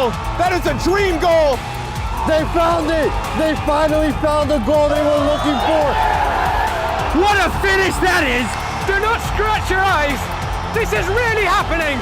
goal. That is a dream goal. They found it! They finally found the goal they were looking for! What a finish that is! Do not scratch your eyes. This is really happening.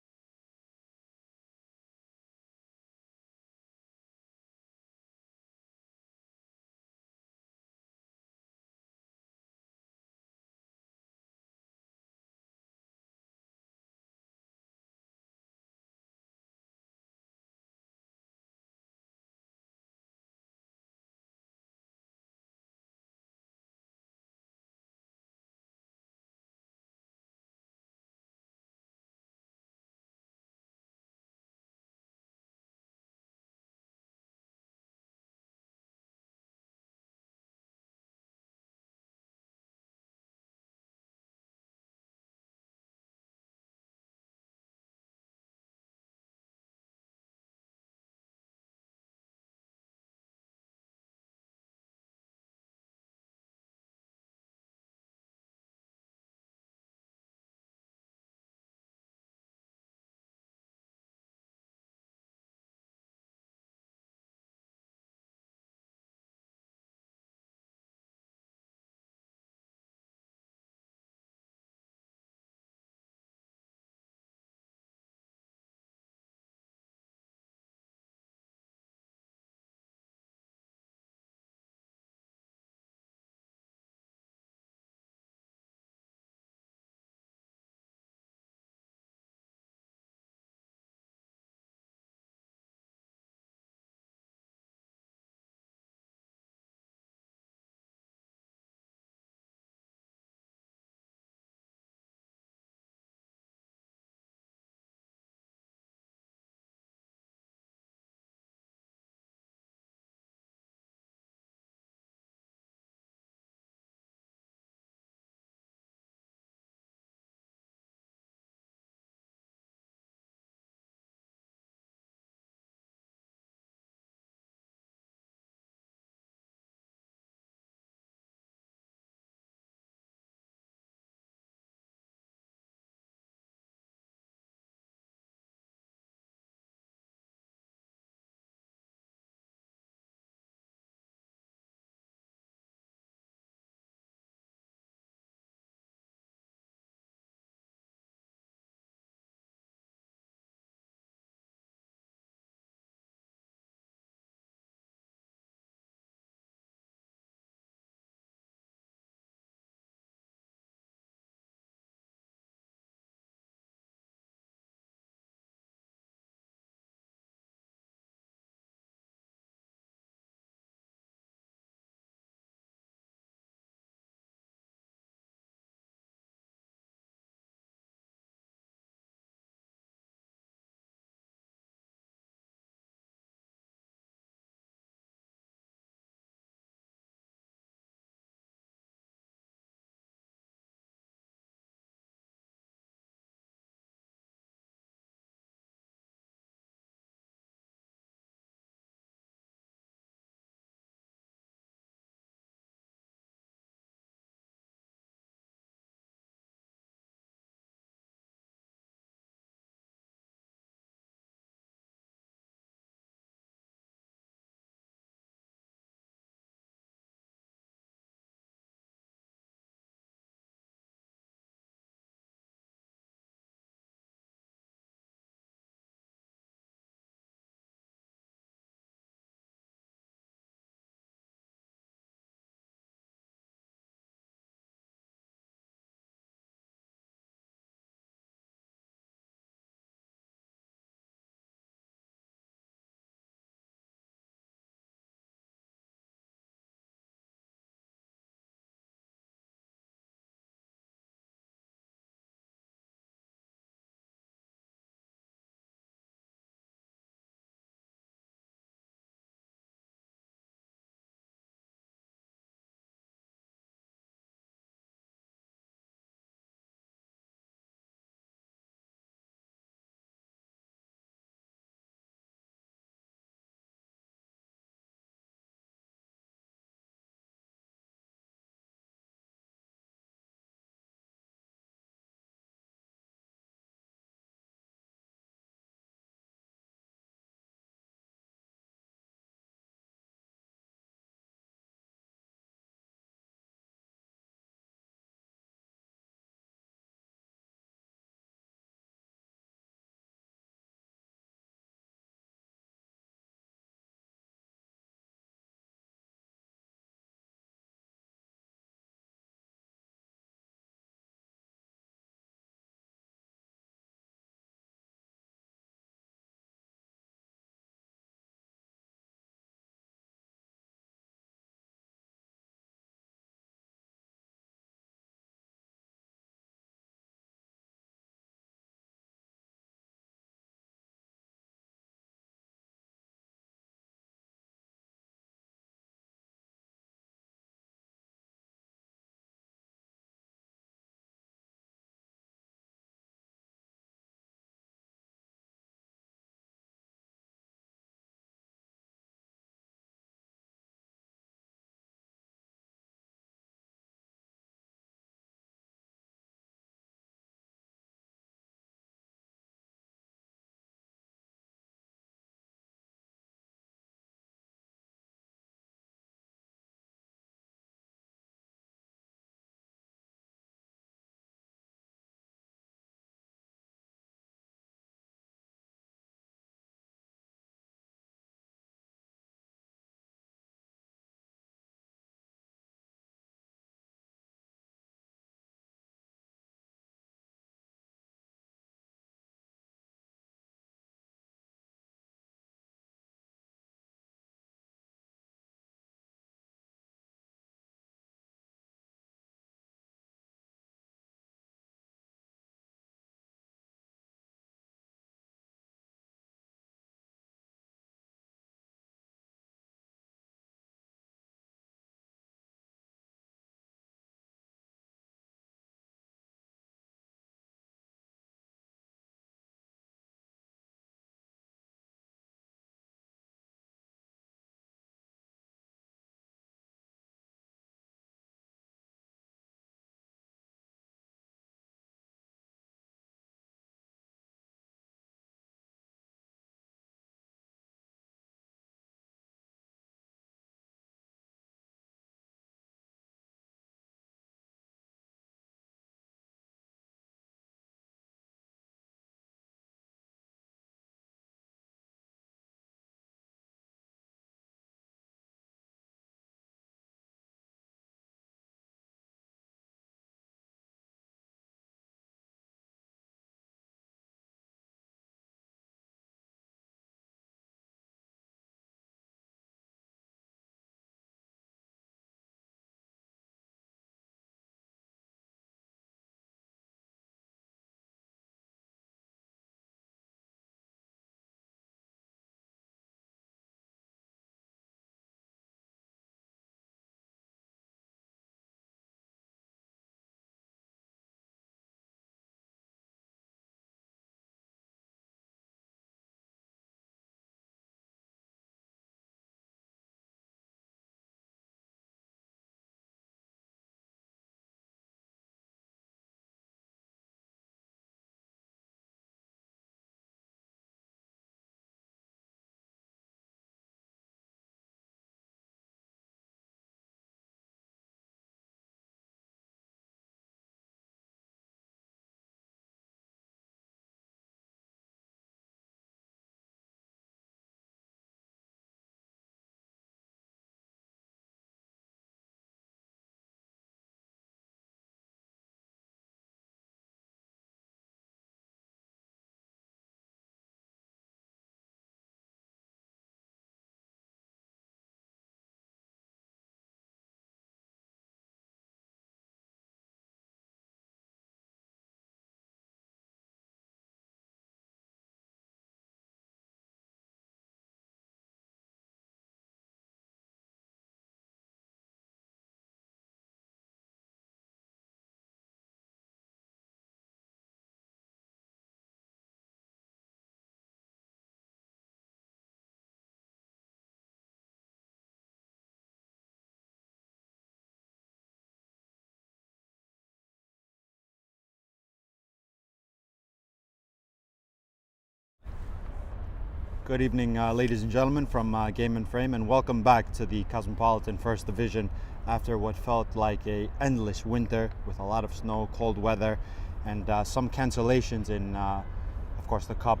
Good evening, ladies and gentlemen, from Game and Frame, and welcome back to the Cosmopolitan First Division after what felt like a endless winter with a lot of snow, cold weather, and some cancellations in, of course, the cup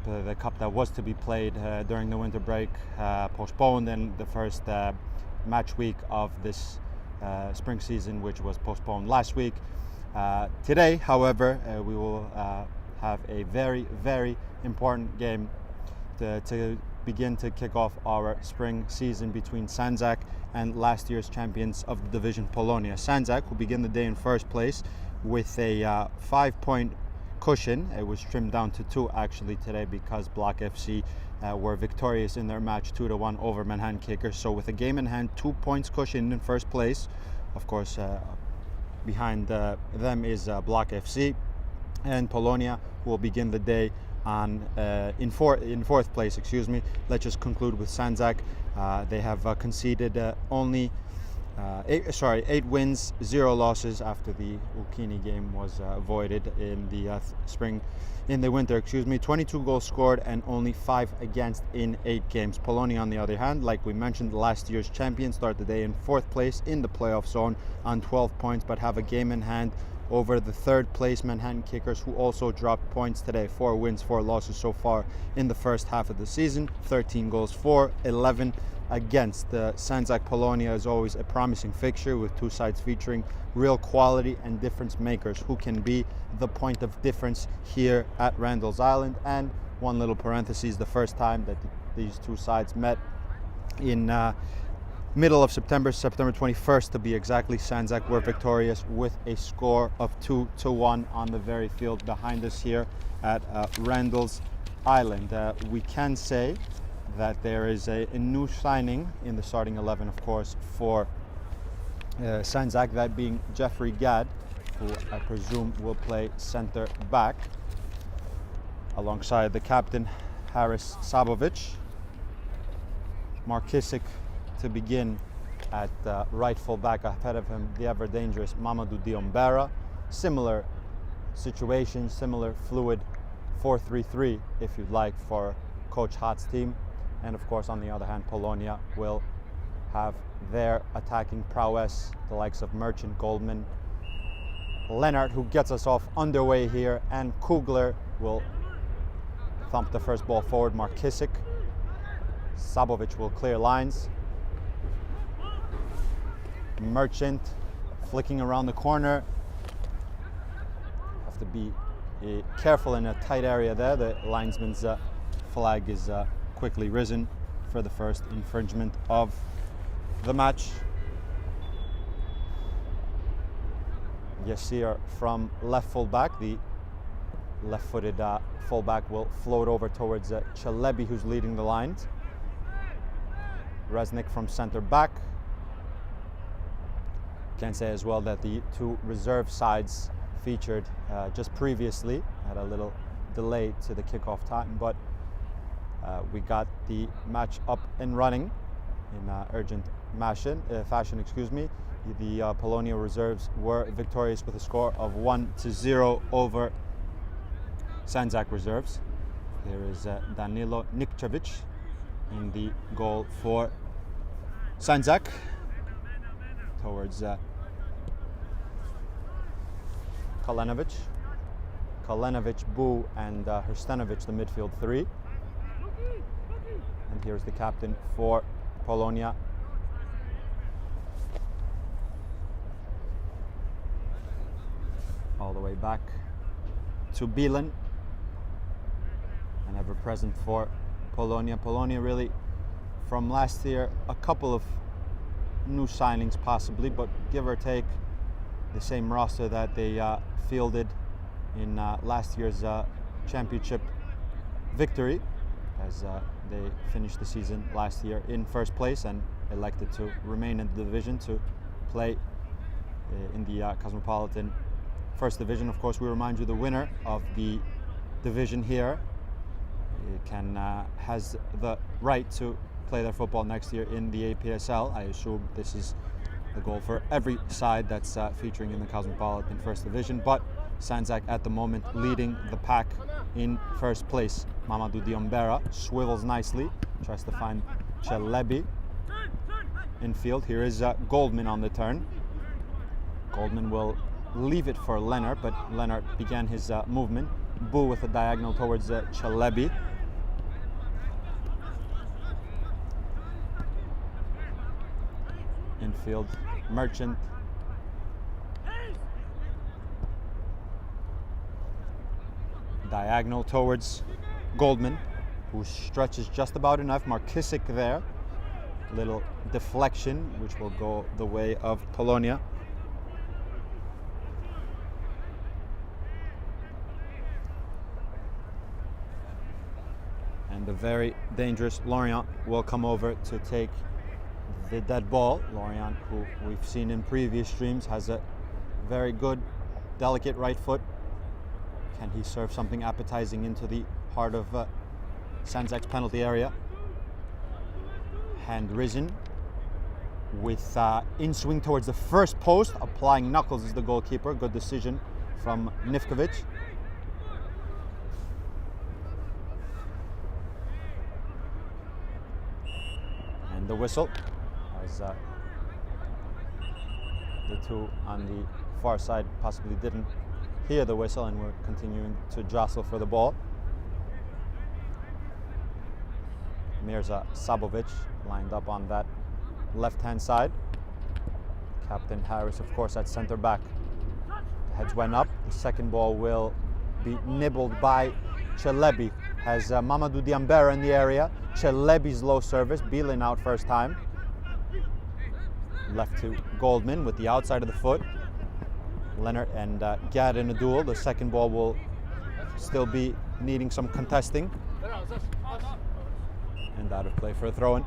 that was to be played during the winter break, postponed, and the first match week of this spring season, which was postponed last week. Today, however, we will have a very, very important game to begin to kick off our spring season between Sandzak and last year's champions of the division, Polonia. Sandzak will begin the day in first place with a 5-point cushion. It was trimmed down to 2 actually today because Block FC were victorious in their match 2-1 over Manhattan Kickers. So with a game in hand, 2 points cushion in first place. Of course, behind them is Block FC, and Polonia will begin the day on in fourth place. Let's just conclude with Sandzak. They have conceded only 8 wins, 0 losses after the Ukini game was avoided in the winter. 22 goals scored and only 5 against in 8 games. Polonia, on the other hand, like we mentioned, last year's champions, start the day in 4th place in the playoff zone on 12 points, but have a game in hand over the 3rd place Manhattan Kickers, who also dropped points today. 4 wins, 4 losses so far in the first half of the season. 13 goals for, 11 against. The Sandzak Polonia is always a promising fixture, with 2 sides featuring real quality and difference makers who can be the point of difference here at Randall's Island. And one little parenthesis, the first time that these 2 sides met in middle of September 21st to be exactly, Sandzak were victorious with a score of 2-1 on the very field behind us here at Randall's Island. We can say that there is a new signing in the starting 11, of course, for Sandzak, that being Jeffrey Gadd, who I presume will play center back alongside the captain Haris Sabovic. Markisic to begin at right full back, ahead of him the ever dangerous Mamadou Diombera. Similar situation, similar fluid 4-3-3 if you'd like for Coach Hart's team. And of course, on the other hand, Polonia will have their attacking prowess, the likes of Merchant, Goldman, Leonard, who gets us off underway here, and Kugler will thump the first ball forward. Markisic, Sabovic will clear lines. Merchant flicking around the corner. Have to be careful in a tight area there. The linesman's flag is quickly risen for the first infringement of the match. Yasir from left fullback. The left-footed fullback will float over towards Chalebi, who's leading the lines. Resnick from center back. Can say as well that the 2 reserve sides featured just previously had a little delay to the kickoff time, but we got the match up and running in urgent fashion. The Polonia reserves were victorious with a score of 1-0 over Sandzak reserves. There is Danilo Nikčević in the goal for Sandzak, towards Kalenovic, Bu, and Hrstanovic, the midfield 3. And here's the captain for Polonia. All the way back to Bilan, and ever present for Polonia. Polonia really, from last year, a couple of new signings possibly, but give or take the same roster that they fielded in last year's championship victory, as they finished the season last year in first place and elected to remain in the division to play in the Cosmopolitan First Division. Of course, we remind you the winner of the division here has the right to play their football next year in the APSL. I assume this is the goal for every side that's featuring in the Cosmopolitan First Division, but Sandzak at the moment leading the pack in first place. Mamadou Diambera swivels nicely, tries to find Chelebi infield. Here is Goldman on the turn. Goldman will leave it for Leonard, but Leonard began his movement. Boo with a diagonal towards Chelebi. Infield, Merchant. Diagonal towards Goldman, who stretches just about enough. Markisic there. Little deflection, which will go the way of Polonia. And the very dangerous Lorient will come over to take the dead ball. Lorient, who we've seen in previous streams, has a very good, delicate right foot. Can he serve something appetizing into the heart of Sandzak's penalty area? Hand risen with in swing towards the first post. Applying knuckles is the goalkeeper. Good decision from Nivkovic. And the whistle as the two on the far side possibly didn't hear the whistle, and we're continuing to jostle for the ball. Mirza Sabovic lined up on that left-hand side. Captain Harris, of course, at center back. The heads went up. The second ball will be nibbled by Chelebi. Has Mamadou Diambera in the area. Chelebi's low service. Bilin out first time. Left to Goldman with the outside of the foot. Leonard and Gad in a duel. The second ball will still be needing some contesting. And out of play for a throw-in.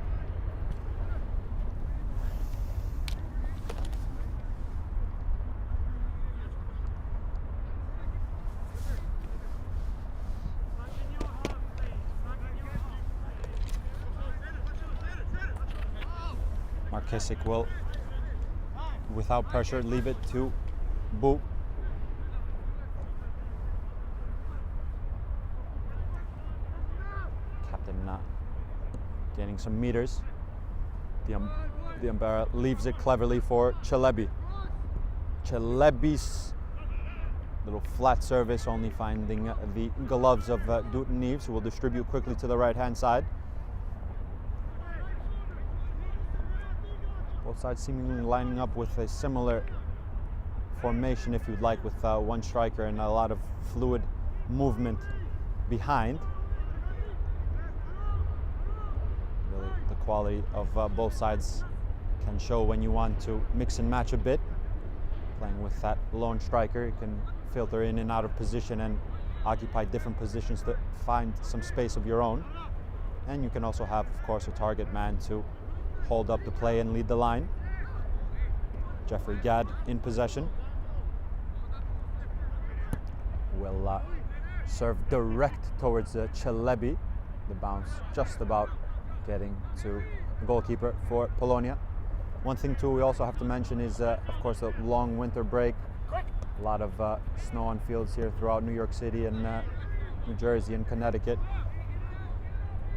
Markisic will, without pressure, leave it to Boo. Captain gaining some meters. Diambera leaves it cleverly for Chelebi. Chelebi's little flat service only finding the gloves of Dutton Neves, who will distribute quickly to the right-hand side. Both sides seemingly lining up with a similar formation, if you'd like, with one striker and a lot of fluid movement behind. Really, the quality of both sides can show when you want to mix and match a bit. Playing with that lone striker, you can filter in and out of position and occupy different positions to find some space of your own. And you can also have, of course, a target man to hold up the play and lead the line. Jeffrey Gad in possession. Will serve direct towards Chelebi. The bounce just about getting to the goalkeeper for Polonia. One thing too we also have to mention is of course the long winter break. A lot of snow on fields here throughout New York City and New Jersey and Connecticut.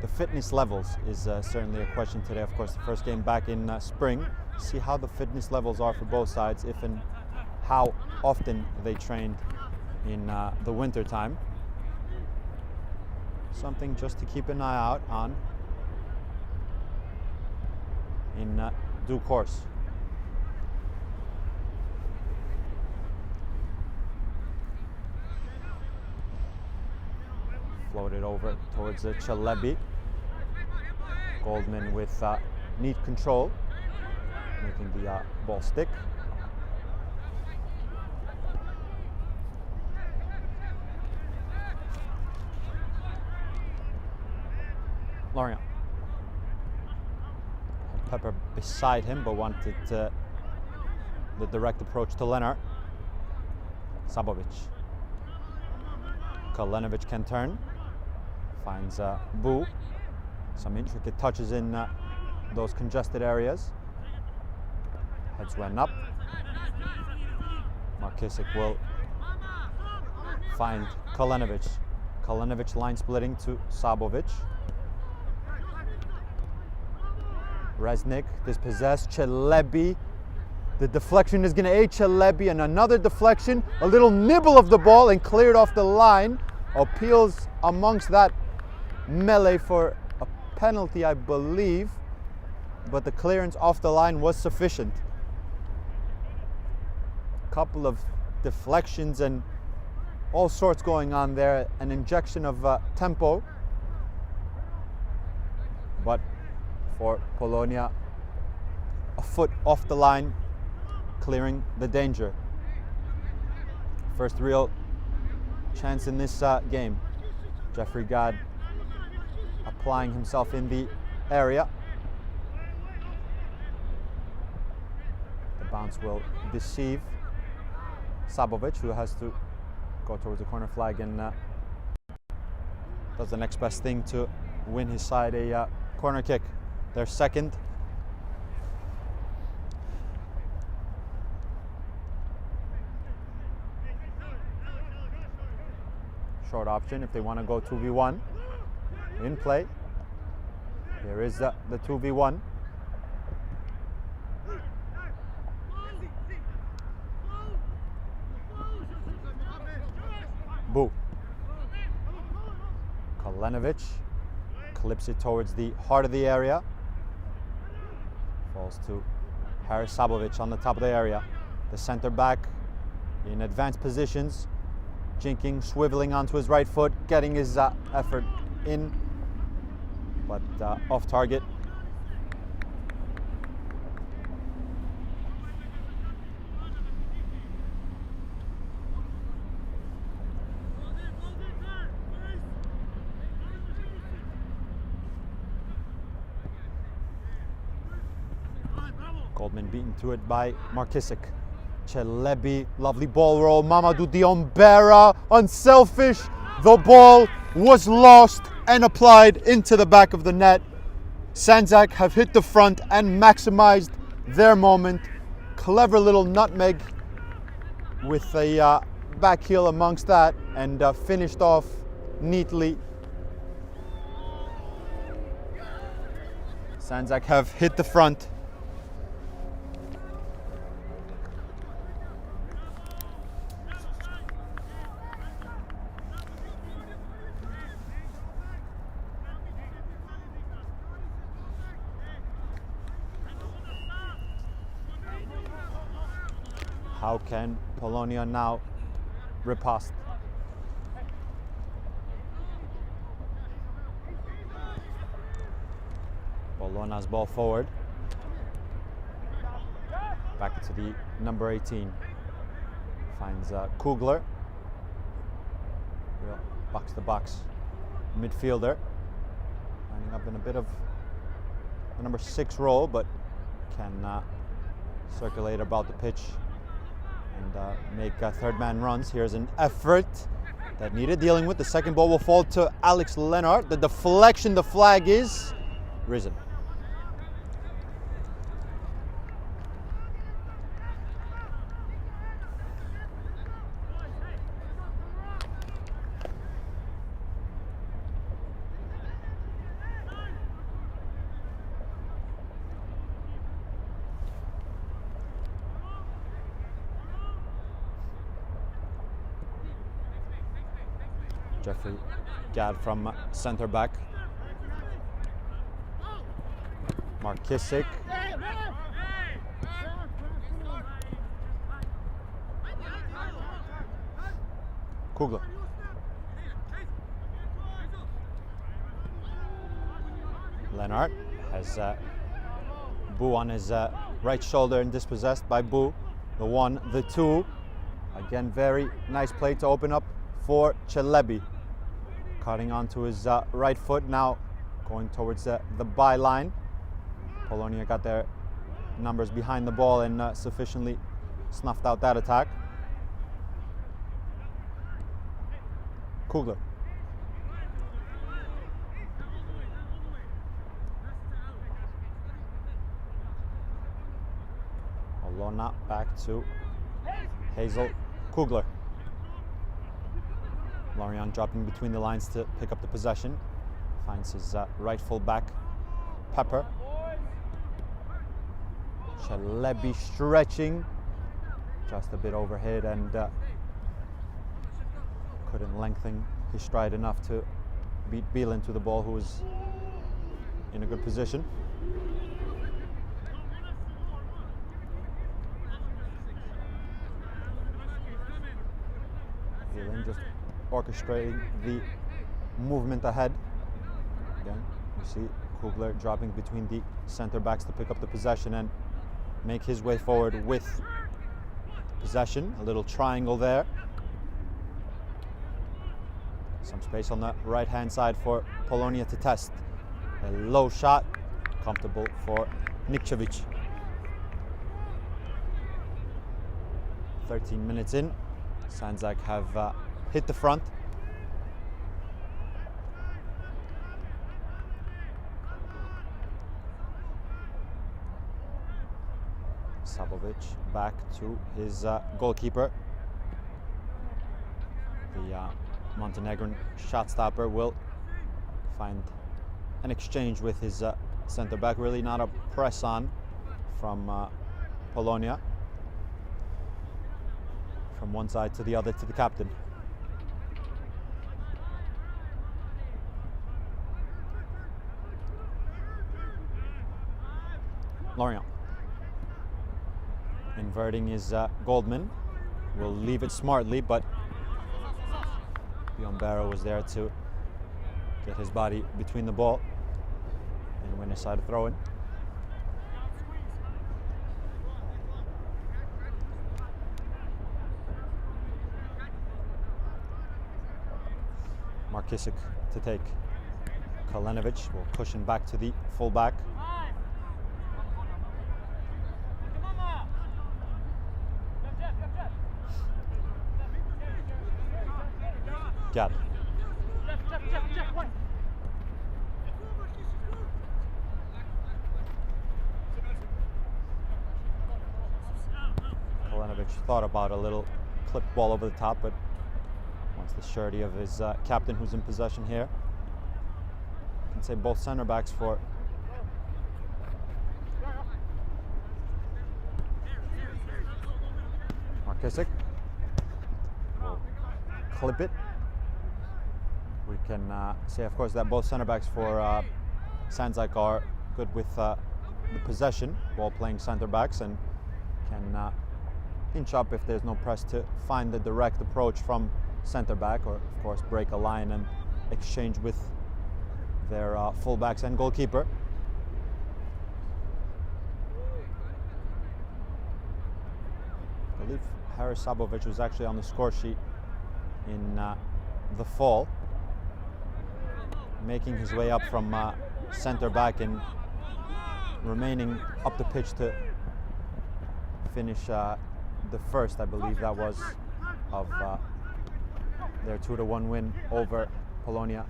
The fitness levels is certainly a question today. Of course, the first game back in spring. See how the fitness levels are for both sides, if and how often they trained in the winter time. Something just to keep an eye out on in due course. Floated over towards Chelebi. Goldman with neat control, making the ball stick. Lorient. Pepper beside him, but wanted the direct approach to Leonard. Sabovic. Kalenovic can turn. Finds Boo. Some intricate touches in those congested areas. Heads went up. Markisic will find Kalenovic. Kalinovic line splitting to Sabovic. Resnik dispossessed. Celebi. The deflection is going to aid Celebi, and another deflection. A little nibble of the ball and cleared off the line. Appeals amongst that melee for a penalty, I believe. But the clearance off the line was sufficient. A couple of deflections and all sorts going on there. An injection of tempo. But for Polonia, a foot off the line, clearing the danger. First real chance in this game. Jeffrey Gadd applying himself in the area. The bounce will deceive Sabovic, who has to go towards the corner flag and does the next best thing to win his side a corner kick. Their second. Short option if they want to go 2v1 in play. Here is the 2v1. Boo. Kalinovic clips it towards the heart of the area. Falls to Haris Sabovic on the top of the area. The center back in advanced positions. Jinking, swiveling onto his right foot, getting his effort in, but off target. Goldman beaten to it by Markisic. Celebi, lovely ball roll. Mamadou Diombera, unselfish. The ball was lost and applied into the back of the net. Sandzak have hit the front and maximized their moment. Clever little nutmeg with a back heel amongst that, and finished off neatly. Sandzak have hit the front. How can Polonia now riposte? Bologna's ball forward. Back to the number 18. Finds Kugler. Real box-to-box midfielder. Lining up in a bit of the number 6 role, but can circulate about the pitch and make third man runs. Here's an effort that needed dealing with. The second ball will fall to Alex Lennart. The deflection, the flag is risen. Jeffrey Gadd from center back. Markisic. Kugler. Lennart has Boo on his right shoulder and dispossessed by Boo. The 1, the 2. Again, very nice play to open up for Celebi. Cutting onto his right foot, now going towards the byline. Polonia got their numbers behind the ball and sufficiently snuffed out that attack. Kugler. Olona back to Hazel. Kugler. Lorient dropping between the lines to pick up the possession. Finds his right full back, Pepper. Chalebi stretching, just a bit overhead, and couldn't lengthen his stride enough to beat Bielan to the ball, who was in a good position. Bielan just orchestrating the movement ahead. Again, you see Kugler dropping between the center backs to pick up the possession and make his way forward with possession. A little triangle there. Some space on the right hand side for Polonia to test. A low shot, comfortable for Nikčević. 13 minutes in, Sandzak have hit the front. Sabovic back to his goalkeeper. The Montenegrin shot stopper will find an exchange with his center back. Really not a press on from Polonia. From one side to the other to the captain. Lorient. Inverting his Goldman. Will leave it smartly, but Biombero was there to get his body between the ball and win a side throw-in. Markisic to take. Kalenovic will cushion back to the full-back. Gad. Kalenovic thought about a little clipped ball over the top, but wants the surety of his captain, who's in possession here. You can say both center backs for Markisic. Will clip it. We can say, of course, that both center backs for Sandzak are good with the possession while playing center backs, and can pinch up if there's no press to find the direct approach from center back, or of course break a line and exchange with their fullbacks and goalkeeper. I believe Haris Sabovic was actually on the score sheet in the fall, making his way up from center back and remaining up the pitch to finish the first, I believe that was, of their 2-1 win over Polonia.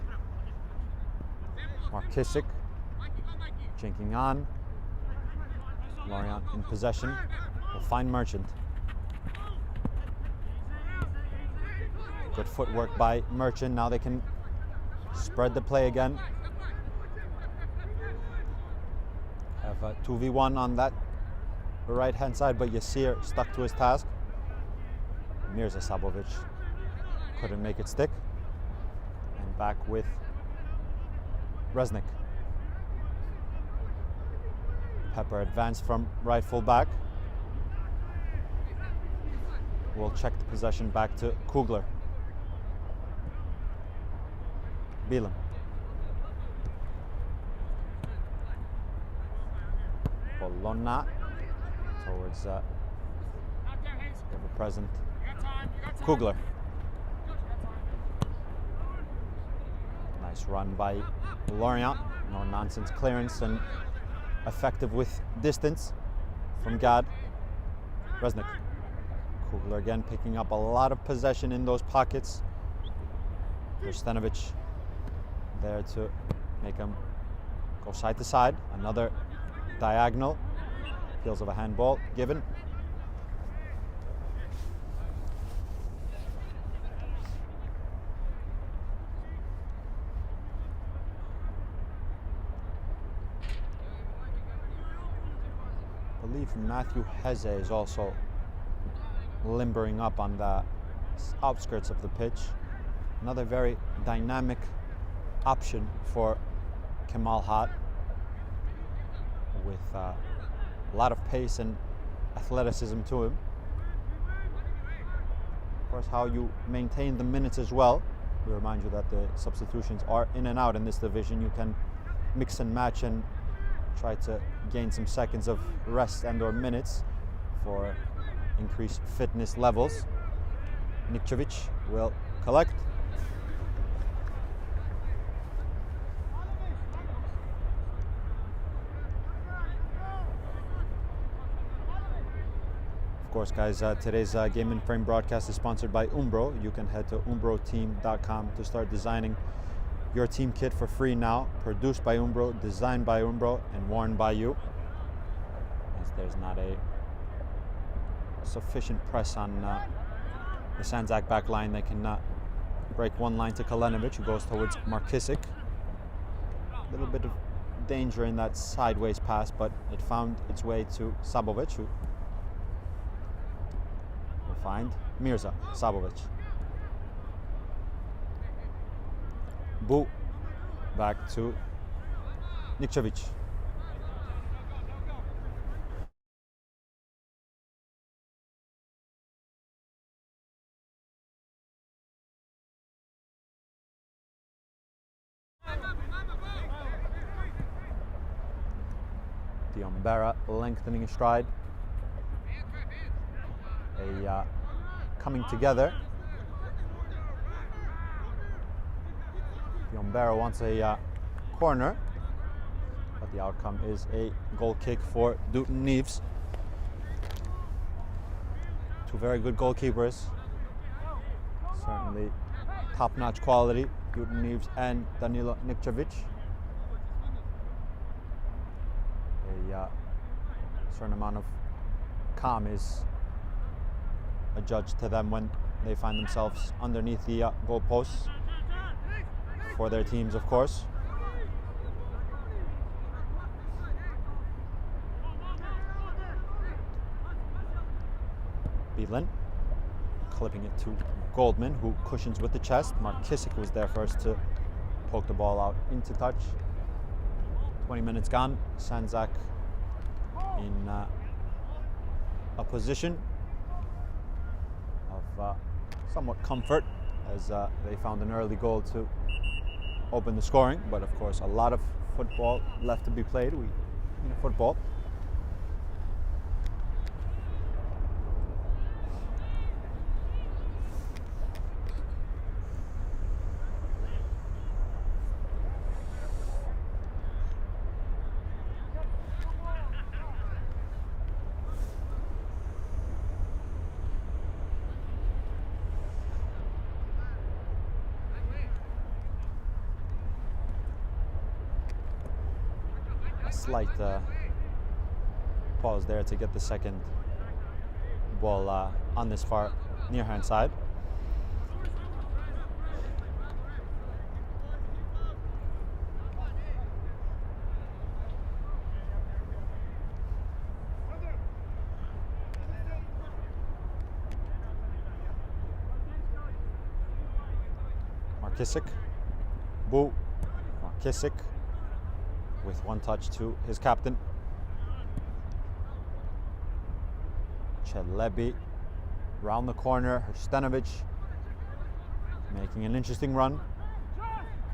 Markisic jinking on. Lorient in possession. Will find Merchant. Good footwork by Merchant. Now they can spread the play again. Have a 2v1 on that right hand side, but Yasir stuck to his task. Mirza Sabovic couldn't make it stick. And back with Resnik. Pepper advanced from right full back. We'll check the possession back to Kugler. Bielan. Bologna towards ever-present Kugler. Nice run by Lorient. No nonsense clearance and effective with distance from Gad. Resnik. Kugler again picking up a lot of possession in those pockets. Stanovic there to make him go side to side. Another diagonal. Feels of a handball given. believe Matthew Heze is also limbering up on the outskirts of the pitch. Another very dynamic option for Kemal Hat, with a lot of pace and athleticism to him. Of course, how you maintain the minutes as well. We remind you that the substitutions are in and out in this division. You can mix and match and try to gain some seconds of rest and or minutes for increased fitness levels. Nikčević will collect. Of course, guys, today's Game and Frame broadcast is sponsored by Umbro. You can head to umbroteam.com to start designing your team kit for free now. Produced by Umbro, designed by Umbro, and worn by you. As there's not a sufficient press on the Sandzak back line, they can break one line to Kalenovic, who goes towards Markisic. A little bit of danger in that sideways pass, but it found its way to Sabovic, who will find Mirza Sabovic. Bu back to Nikčević. Diombera lengthening his stride. Coming together. Diombera wants a corner, but the outcome is a goal kick for Dutton Neves. Two very good goalkeepers. Certainly top-notch quality, Dutton Neves and Danilo Nikčević. A certain amount of calm is adjudged to them when they find themselves underneath the goal posts for their teams, of course. Bielin clipping it to Goldman, who cushions with the chest. Markisic was there first to poke the ball out into touch. 20 minutes gone. Sandzak in a position of somewhat comfort, as they found an early goal to open the scoring. But of course, a lot of football left to be played. We in football. Slight pause there to get the second ball on this far near hand side. Markisic, Bu, Markisic, with one touch to his captain. Celebi round the corner. Hrstenovic making an interesting run.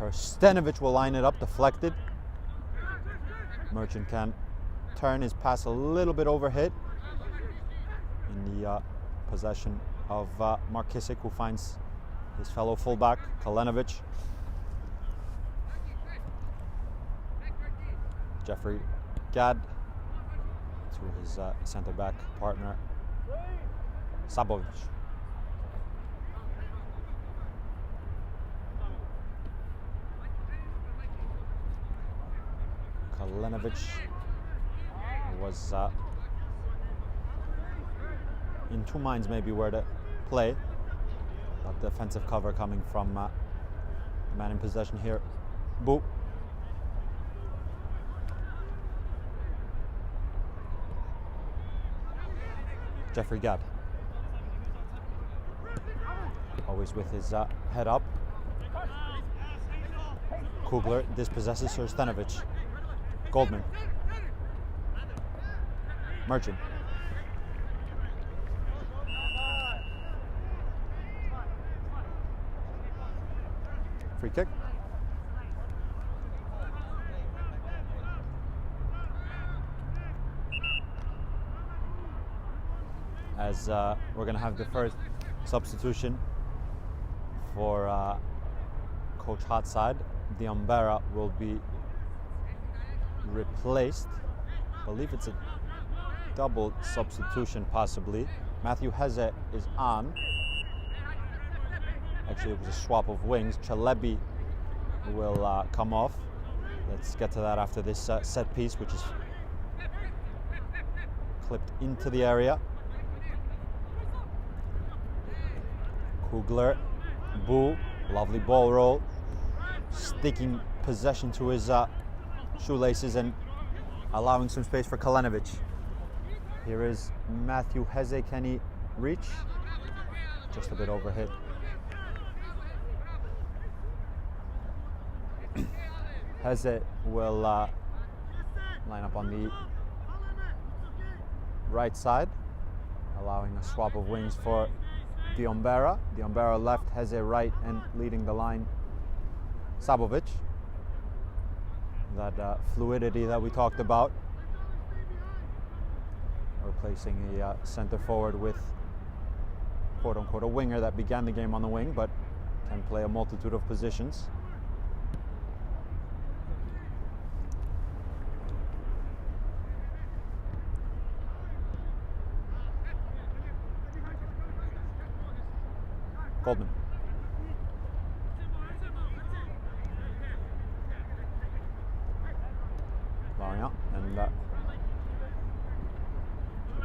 Hrstenovic will line it up, deflected. Merchant can turn his pass a little bit overhit in the possession of Markisic, who finds his fellow fullback, Kalenovic. Jeffrey Gadd to his centre-back partner, Sabovic. Kalenovic was in two minds maybe where to play. That defensive cover coming from the man in possession here, Bu. Jeffrey Gadd. Always with his head up. Kugler dispossesses Stanovic. Goldman. Merchant. Free kick. As we're going to have the first substitution for Coach Hotside. The Umbera will be replaced. I believe it's a double substitution possibly. Matthew Heze is on. Actually, it was a swap of wings. Chalebi will come off. Let's get to that after this set piece, which is clipped into the area. Kugler, Boo, lovely ball roll, sticking possession to his shoelaces and allowing some space for Kalenovic. Here is Matthew Heze. Can he reach? Just a bit overhit. Heze will line up on the right side, allowing a swap of wings for the Umbera. The Umbera left, Heze right, and leading the line, Sabovic. That fluidity that we talked about. Replacing a center forward with quote-unquote a winger that began the game on the wing, but can play a multitude of positions. Goldman. Long out and a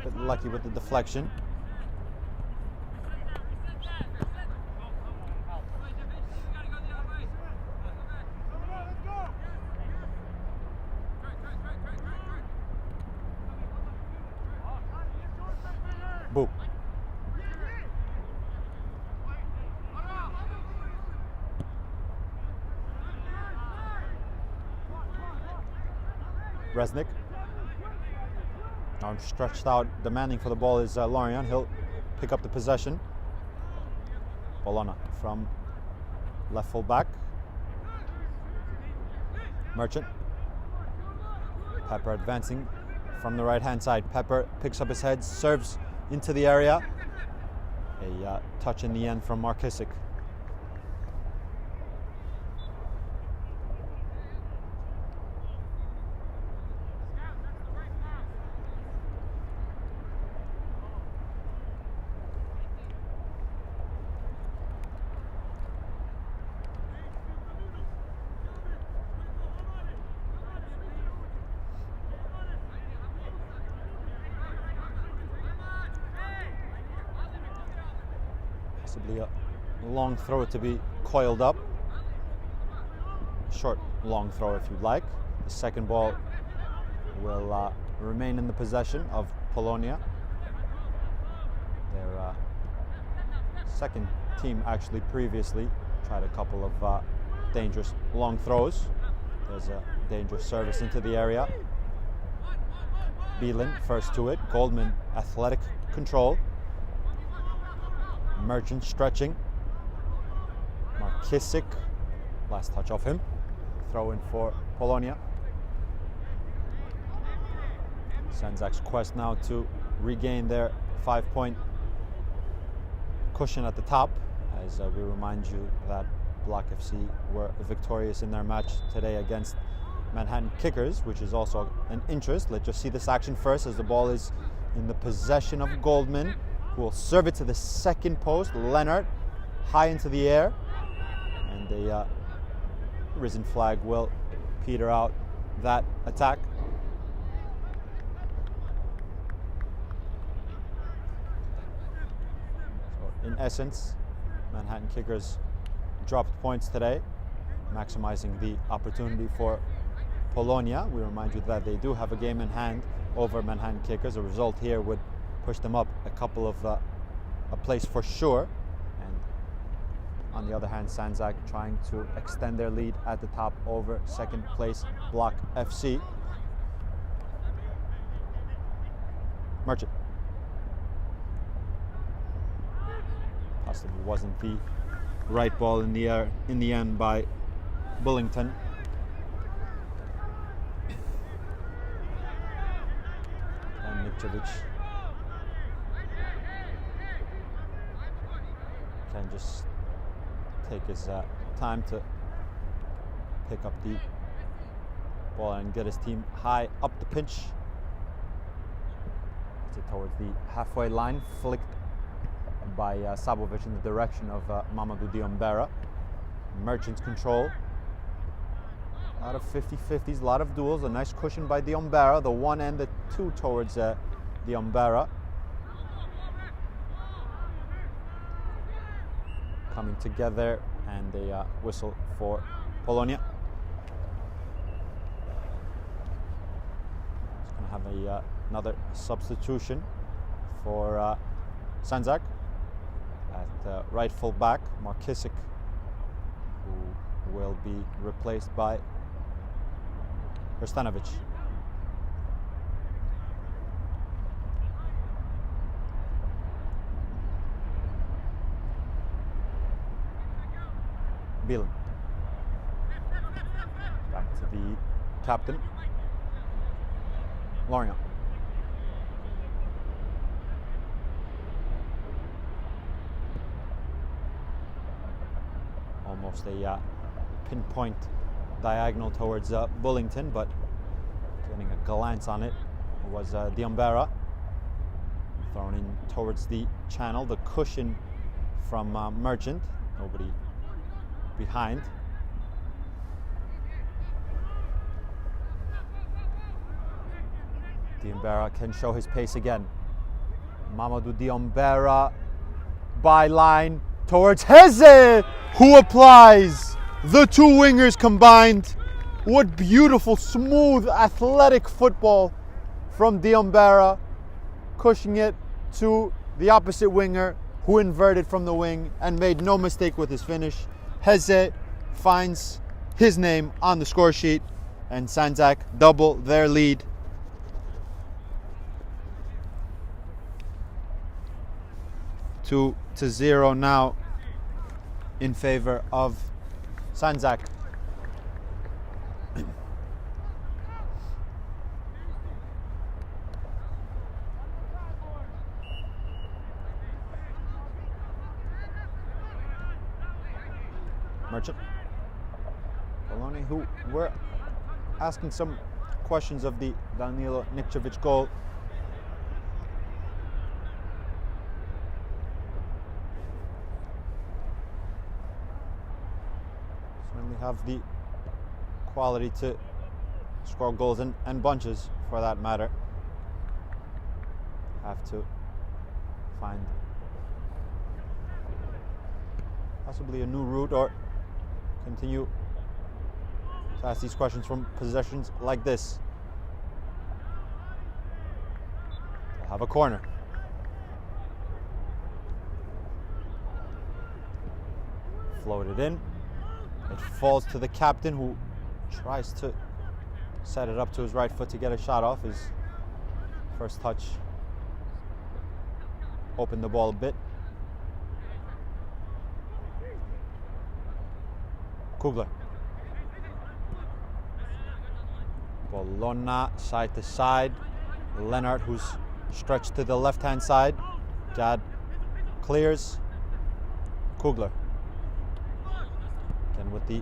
bit lucky with the deflection. Boo. Resnick. Arms stretched out, demanding for the ball is Lorian. He'll pick up the possession. Bologna from left full back. Merchant. Pepper advancing from the right hand side. Pepper picks up his head, serves into the area. A touch in the end from Markisic. Possibly a long throw to be coiled up. Short, long throw if you'd like. The second ball will remain in the possession of Polonia. Their second team actually previously tried a couple of dangerous long throws. There's a dangerous service into the area. Beelan first to it. Goldman, athletic control. Merchant stretching. Markisic, last touch off him. Throw in for Polonia. Sandzak's quest now to regain their 5-point cushion at the top, as we remind you that Block FC were victorious in their match today against Manhattan Kickers, which is also an interest. Let's just see this action first, as the ball is in the possession of Goldman, who will serve it to the second post. Leonard, high into the air, and a risen flag will peter out that attack. So in essence, Manhattan Kickers dropped points today, maximizing the opportunity for Polonia. We remind you that they do have a game in hand over Manhattan Kickers. A result here would push them up a place for sure. And on the other hand, Sandzak trying to extend their lead at the top over second place Block FC. Merchant. Possibly wasn't the right ball in the air in the end by Bullington. And Nikčević can just take his time to pick up the ball and get his team high up the pitch. Towards the halfway line, flicked by Sabovic in the direction of Mamadou Diombera. Merchant's control. A lot of 50-50s, a lot of duels. A nice cushion by Diombera, the one and the two towards Diombera. Coming together, and a whistle for Polonia. It's going to have another substitution for Sandzak at right full back. Markisic, who will be replaced by Hrstanovic. Bielen. Back to the captain, Lorient. Almost a pinpoint diagonal towards Bullington, but getting a glance on it was Diombera. Thrown in towards the channel, the cushion from Merchant. Nobody behind. Diombera can show his pace again. Mamadou Diombera by line towards Heze, who applies. The two wingers combined. What beautiful, smooth, athletic football from Diombera, cushioning it to the opposite winger, who inverted from the wing and made no mistake with his finish. Heze finds his name on the score sheet, and Sandzak double their lead. Two to 0 now in favor of Sandzak. Merchant. Polonia, who were asking some questions of the Danilo Nikčević goal. Certainly have the quality to score goals and bunches, for that matter. Have to find possibly a new route or continue to ask these questions from possessions like this. They'll have a corner. Floated in. It falls to the captain, who tries to set it up to his right foot to get a shot off. His first touch opened the ball a bit. Kugler. Bologna side to side. Lennart, who's stretched to the left-hand side. Jad clears. Kugler. Again with the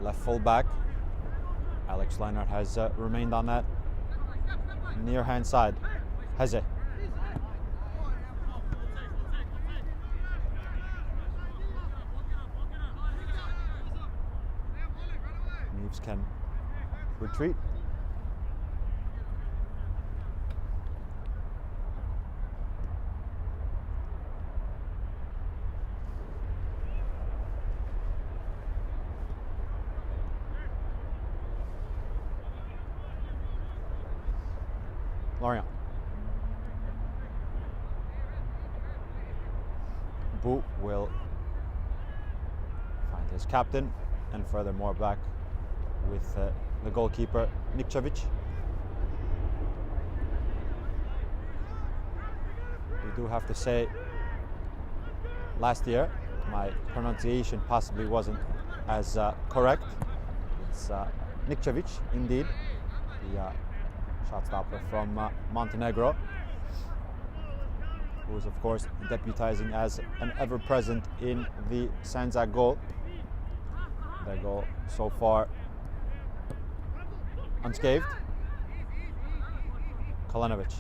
left full back. Alex Lennart has remained on that near-hand side. Heze. Neves can retreat. Lorient. Bu will find his captain, and furthermore back with the goalkeeper Nikčević. We do have to say, last year my pronunciation possibly wasn't as correct. It's Nikčević indeed, the shot stopper from Montenegro, who is of course deputizing as an ever-present in the Sandzak goal. Their goal so far unscathed. Kalanovic.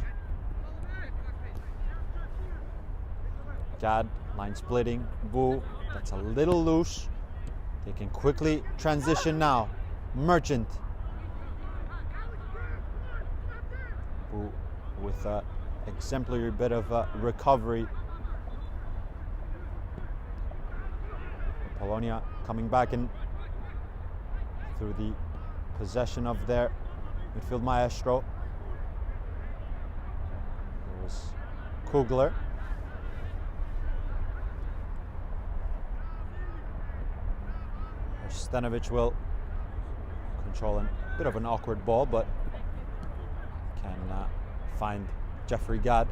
Gad, line splitting. Bu, that's a little loose. They can quickly transition now. Merchant. Bu with an exemplary bit of recovery. Polonia coming back in through the possession of their midfield maestro. There was Kugler. Stanovic will control a bit of an awkward ball, but can find Jeffrey Gad,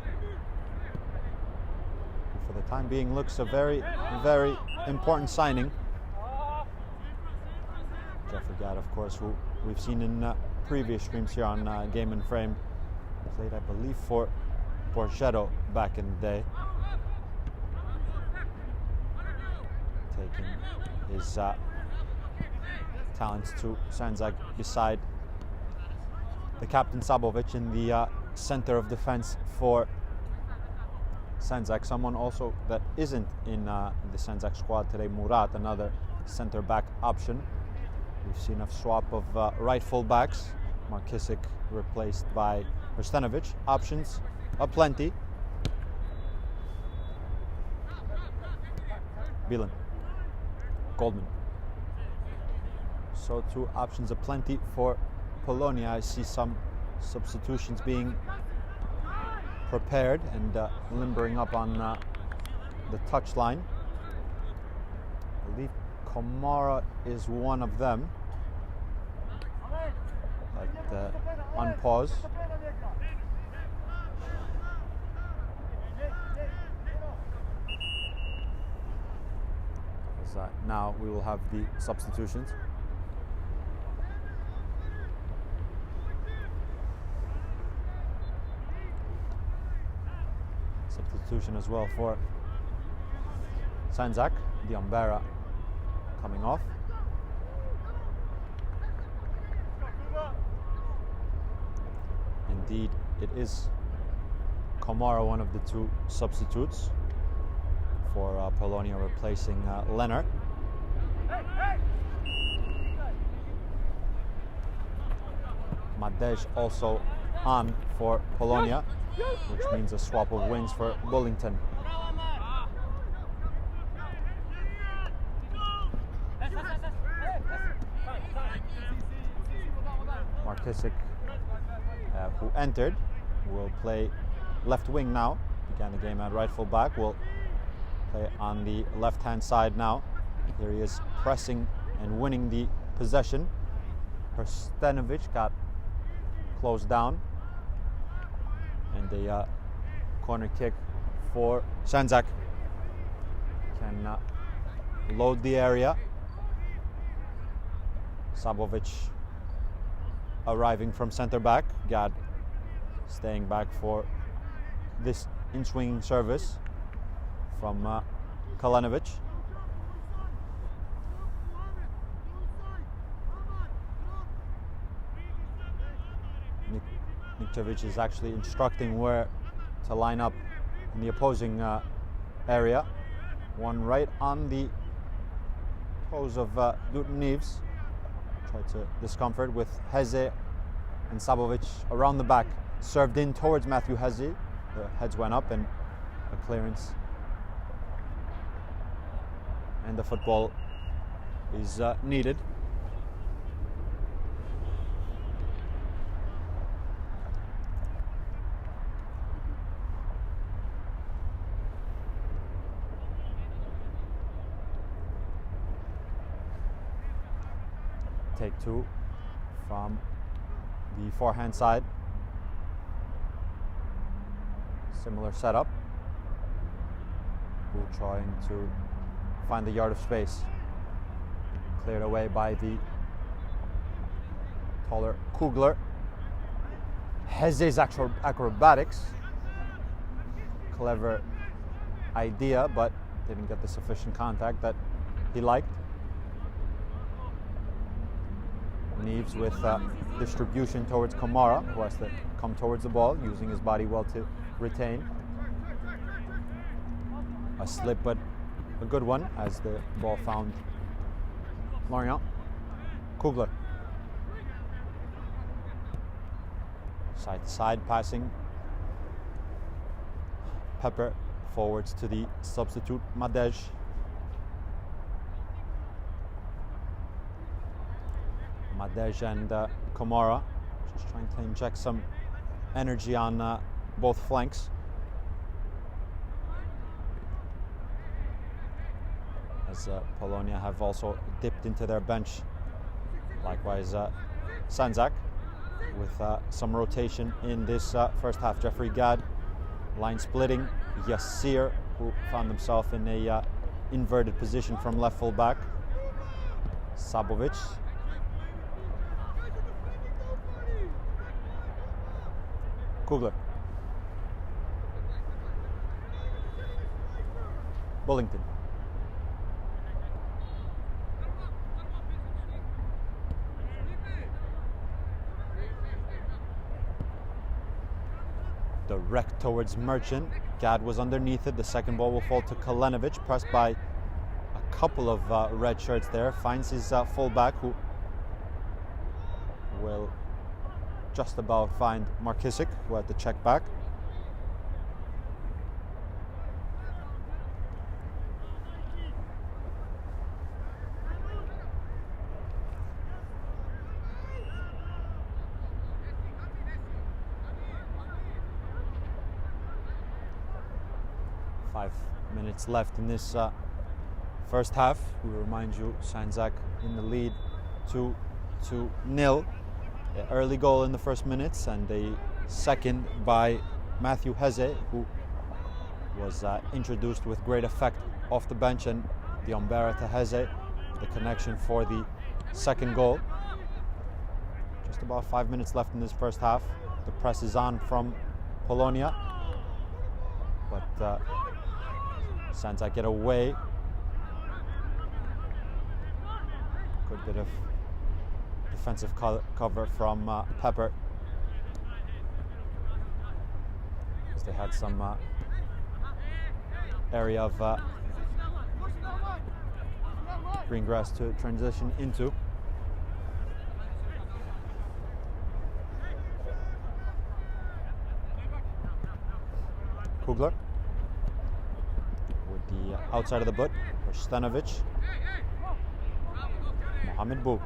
who for the time being looks a very, very important signing. Jeffrey Gad, of course, who we've seen in previous streams here on Game and Frame, played, I believe, for Borgetto back in the day. Taking his talents to Sandzak beside the captain Sabovic in the center of defense for Sandzak. Someone also that isn't in the Sandzak squad today, Murat, another center back option. We've seen a swap of right full backs. Markisic replaced by Stanovic. Options aplenty. Bilan, Goldman. So two options aplenty for Polonia. I see some substitutions being prepared and limbering up on the touchline. I believe Komara is one of them. But on pause. Now we will have the substitutions. Substitution as well for Sandzak, Diambera coming off. Indeed, it is Komara, one of the two substitutes for Polonia, replacing Leonard. Madej also on for Polonia, which means a swap of wings for Bullington. Markisic, who entered, will play left wing now. Began the game at right full back. Will play on the left-hand side now. Here he is pressing and winning the possession. Stanovic got closed down. And a corner kick for Sandzak. Can load the area. Sabovic arriving from center back. Gad staying back for this in-swinging service from Kalanovic. Nikčević is actually instructing where to line up in the opposing area. One right on the toes of Newton Neves. Tried to discomfort with Heze and Sabovic around the back. Served in towards Matthew Heze. The heads went up and a clearance. And the football is needed. Take two from the forehand side. Similar setup. Bull trying to find the yard of space. Cleared away by the taller Kugler. Heze's acrobatics. Clever idea, but didn't get the sufficient contact that he liked. Neves with distribution towards Kamara, who has to come towards the ball, using his body well to retain. A slip, but a good one, as the ball found Lorient. Kugler. Side to side passing. Pepper forwards to the substitute Madej. Madej and Kamara just trying to inject some energy on both flanks. As Polonia have also dipped into their bench. Likewise, Sandzak with some rotation in this first half. Jeffrey Gadd line splitting. Yassir, who found himself in a inverted position from left full back. Sabovic. Kugler. Bullington. Direct towards Merchant. Gadd was underneath it. The second ball will fall to Kalenovic, pressed by a couple of red shirts there. Finds his fullback, who will just about find Markisic, who had to check back. Minutes left in this first half. We remind you, Sandzak in the lead 2-0. Early goal in the first minutes, and a second by Matthew Heze, who was introduced with great effect off the bench, and the Umbera to Heze, the connection for the second goal. Just about 5 minutes left in this first half. The press is on from Polonia, but Sandzak get away. Good bit of defensive cover from Pepper, as they had some area of green grass to transition into. Kugler. The outside of the butt for Stanovic. Mohamed Bou.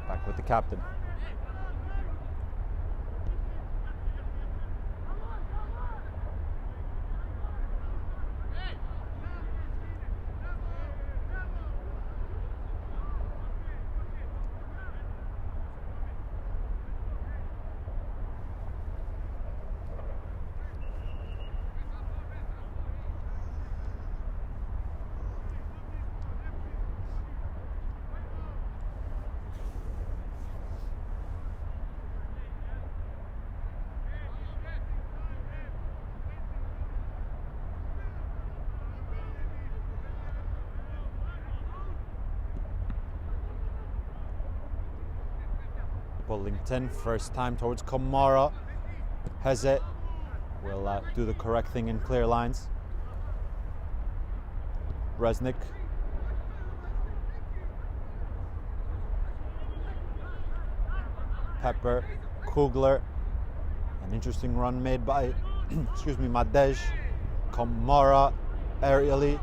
Back with the captain. Bullington, first time towards Kamara. Heze will do the correct thing and clear lines. Resnick. Pepper, Kugler. An interesting run made by, excuse me, Madej. Kamara aerially.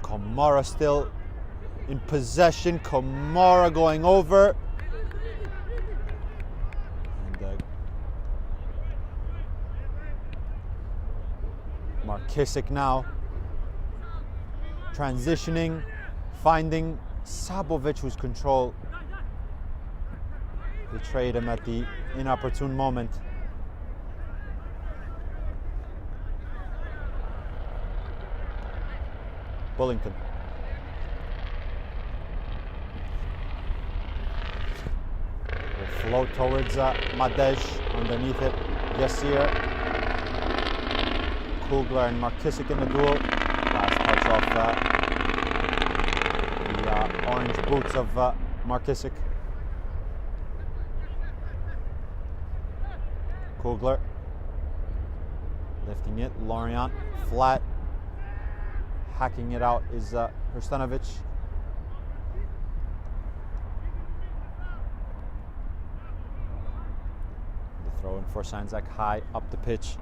Kamara still in possession. Kamara going over. Markisic now. transitioning, finding Sabovic, whose control betrayed him at the inopportune moment. Bullington. Will float towards Madej, underneath it. Yassir. Kugler and Markisic in the duel. Last touch off the orange boots of Markisic. Kugler. Lifting it. Lorient. Flat. Hacking it out is Hrstanovic. The throw in for Sandzak, high up the pitch.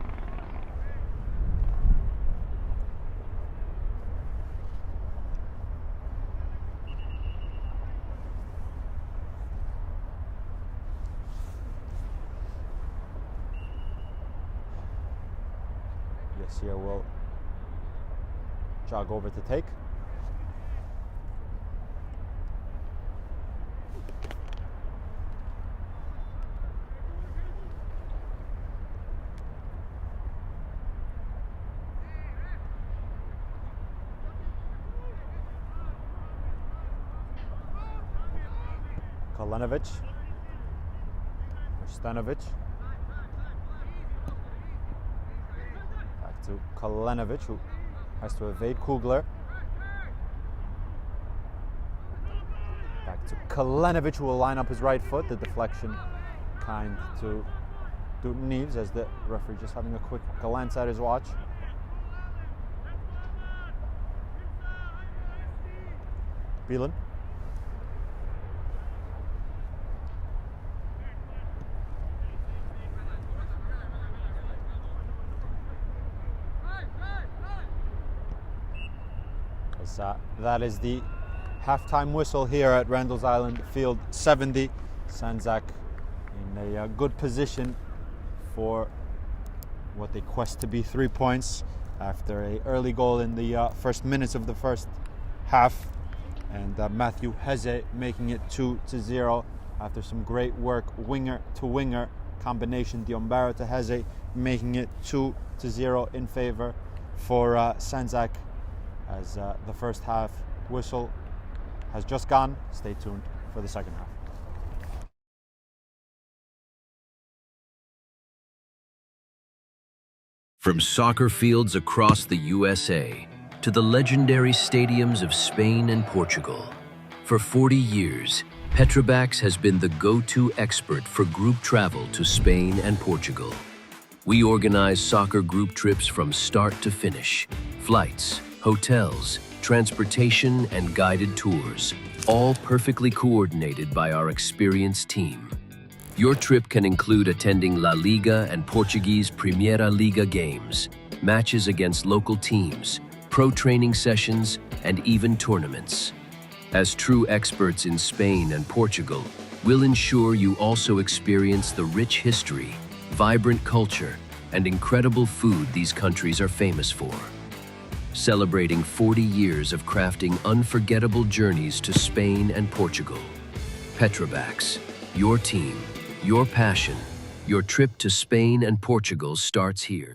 Yassir will jog over to take. Kalenovic. Hrstanovic. Back to Kalenovic, who has to evade Kugler. Back to Kalenovic, who will line up his right foot. The deflection kind to Dutton Neves, as the referee just having a quick glance at his watch. Beelan. That is the halftime whistle here at Randall's Island, field 70. Sandzak in a good position for what they quest to be 3 points after an early goal in the first minutes of the first half, and Matthew Heze making it 2-0 after some great work, winger to winger combination. Diombaro to Heze, making it 2-0 in favor for Sandzak, as the first half whistle has just gone. Stay tuned for the second half. From soccer fields across the USA to the legendary stadiums of Spain and Portugal, for 40 years, Petrobax has been the go-to expert for group travel to Spain and Portugal. We organize soccer group trips from start to finish, flights, hotels, transportation, and guided tours, all perfectly coordinated by our experienced team. Your trip can include attending La Liga and Portuguese Primeira Liga games, matches against local teams, pro training sessions, and even tournaments. As true experts in Spain and Portugal, we'll ensure you also experience the rich history, vibrant culture, and incredible food these countries are famous for. Celebrating 40 years of crafting unforgettable journeys to Spain and Portugal. Petrobax, your team, your passion, your trip to Spain and Portugal starts here.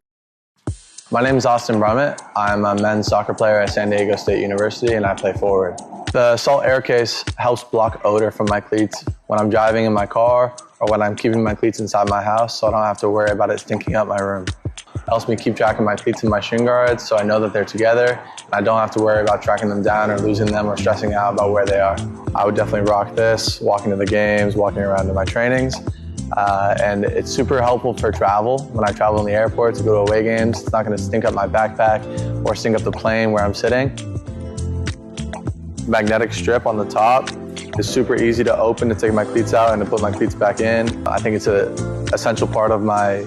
My name is Austin Brummett. I'm a men's soccer player at San Diego State University, and I play forward. The Salt Air Case helps block odor from my cleats when I'm driving in my car or when I'm keeping my cleats inside my house, so I don't have to worry about it stinking up my room. It helps me keep track of my cleats and my shin guards, so I know that they're together. I don't have to worry about tracking them down or losing them or stressing out about where they are. I would definitely rock this, walking to the games, walking around to my trainings. And it's super helpful for travel. When I travel in the airport to go to away games, it's not going to stink up my backpack or stink up the plane where I'm sitting. Magnetic strip on the top is super easy to open to take my cleats out and to put my cleats back in. I think it's an essential part of my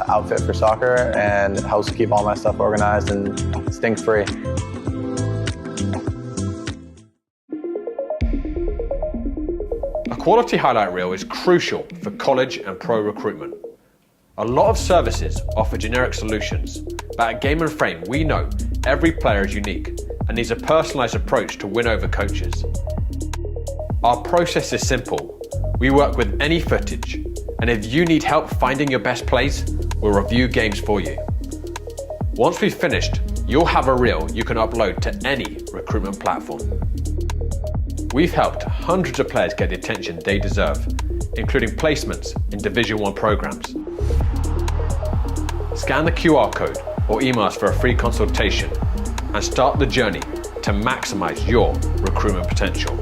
outfit for soccer, and it helps keep all my stuff organized and stink-free. A quality highlight reel is crucial for college and pro recruitment. A lot of services offer generic solutions, but at Game & Frame we know every player is unique and needs a personalised approach to win over coaches. Our process is simple. We work with any footage, and if you need help finding your best plays, we'll review games for you. Once we've finished, you'll have a reel you can upload to any recruitment platform. We've helped hundreds of players get the attention they deserve, including placements in Division 1 programs. Scan the QR code or email us for a free consultation and start the journey to maximize your recruitment potential.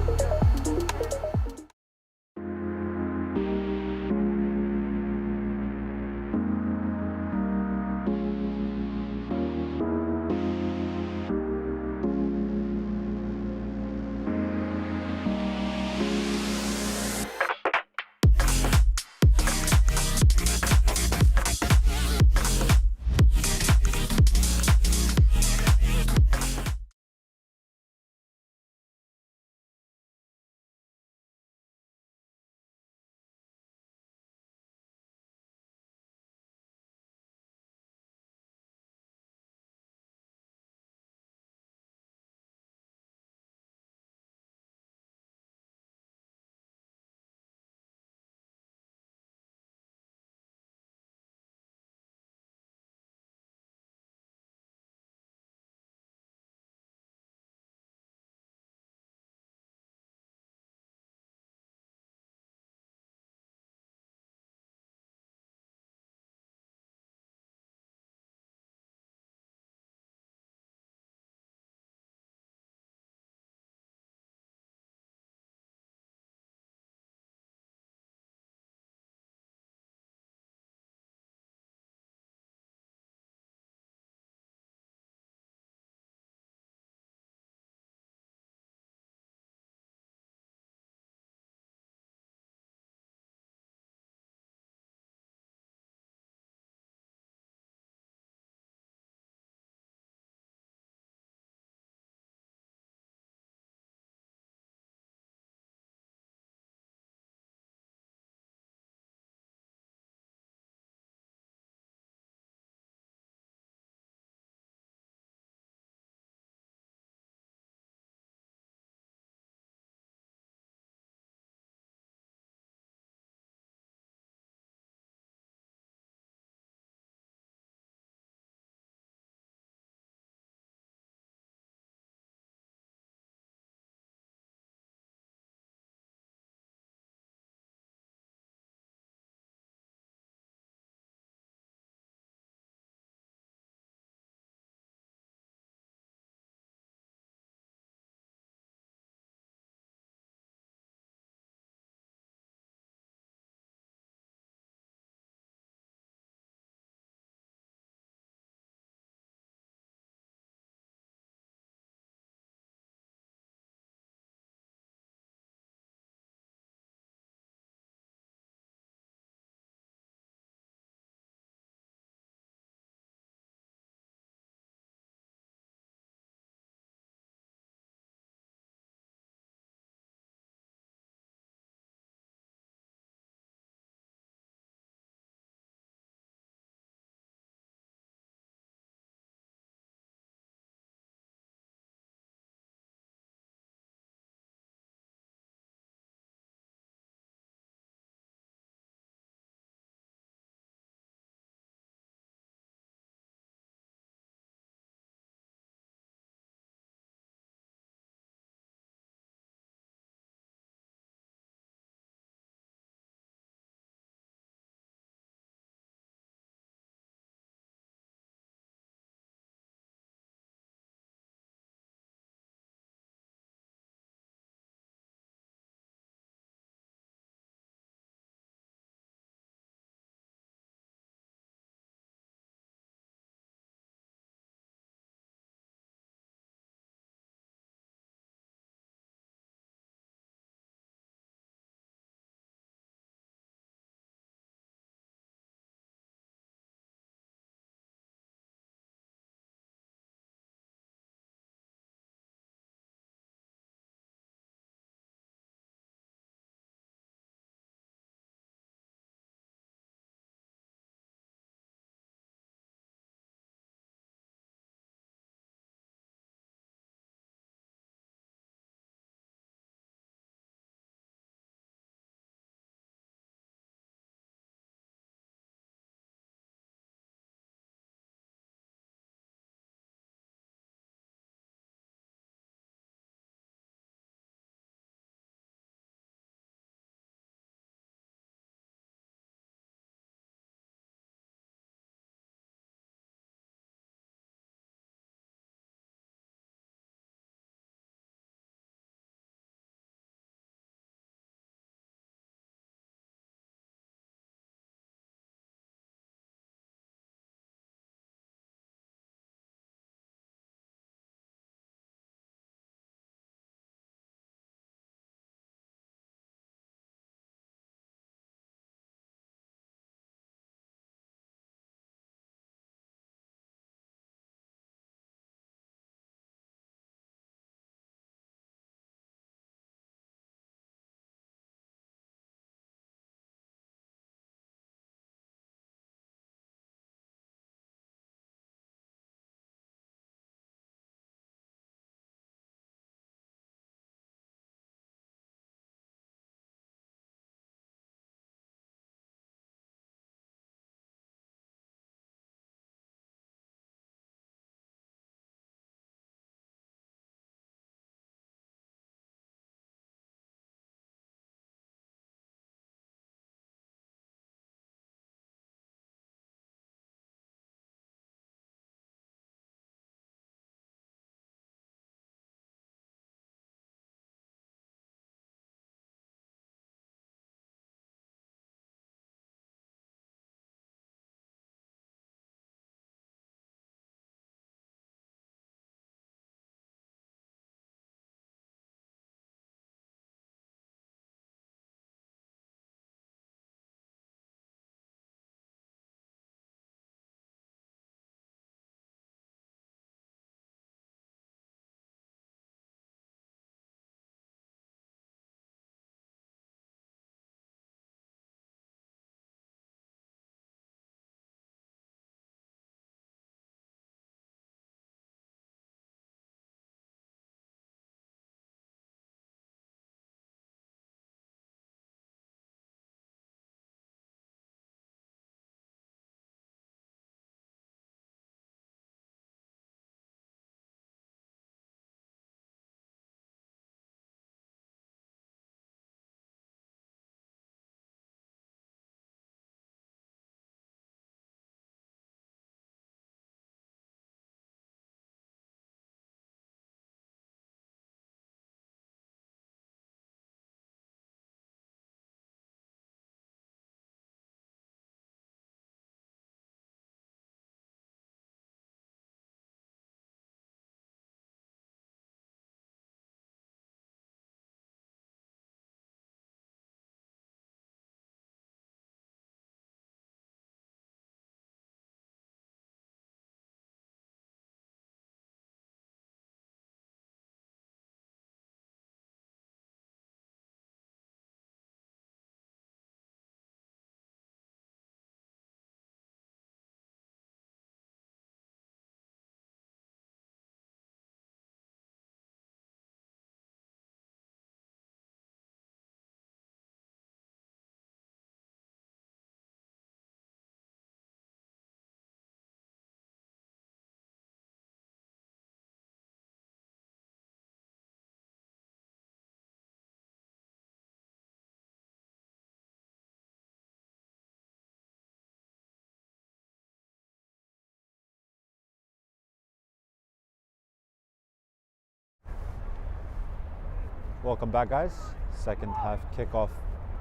Welcome back, guys. Second half kickoff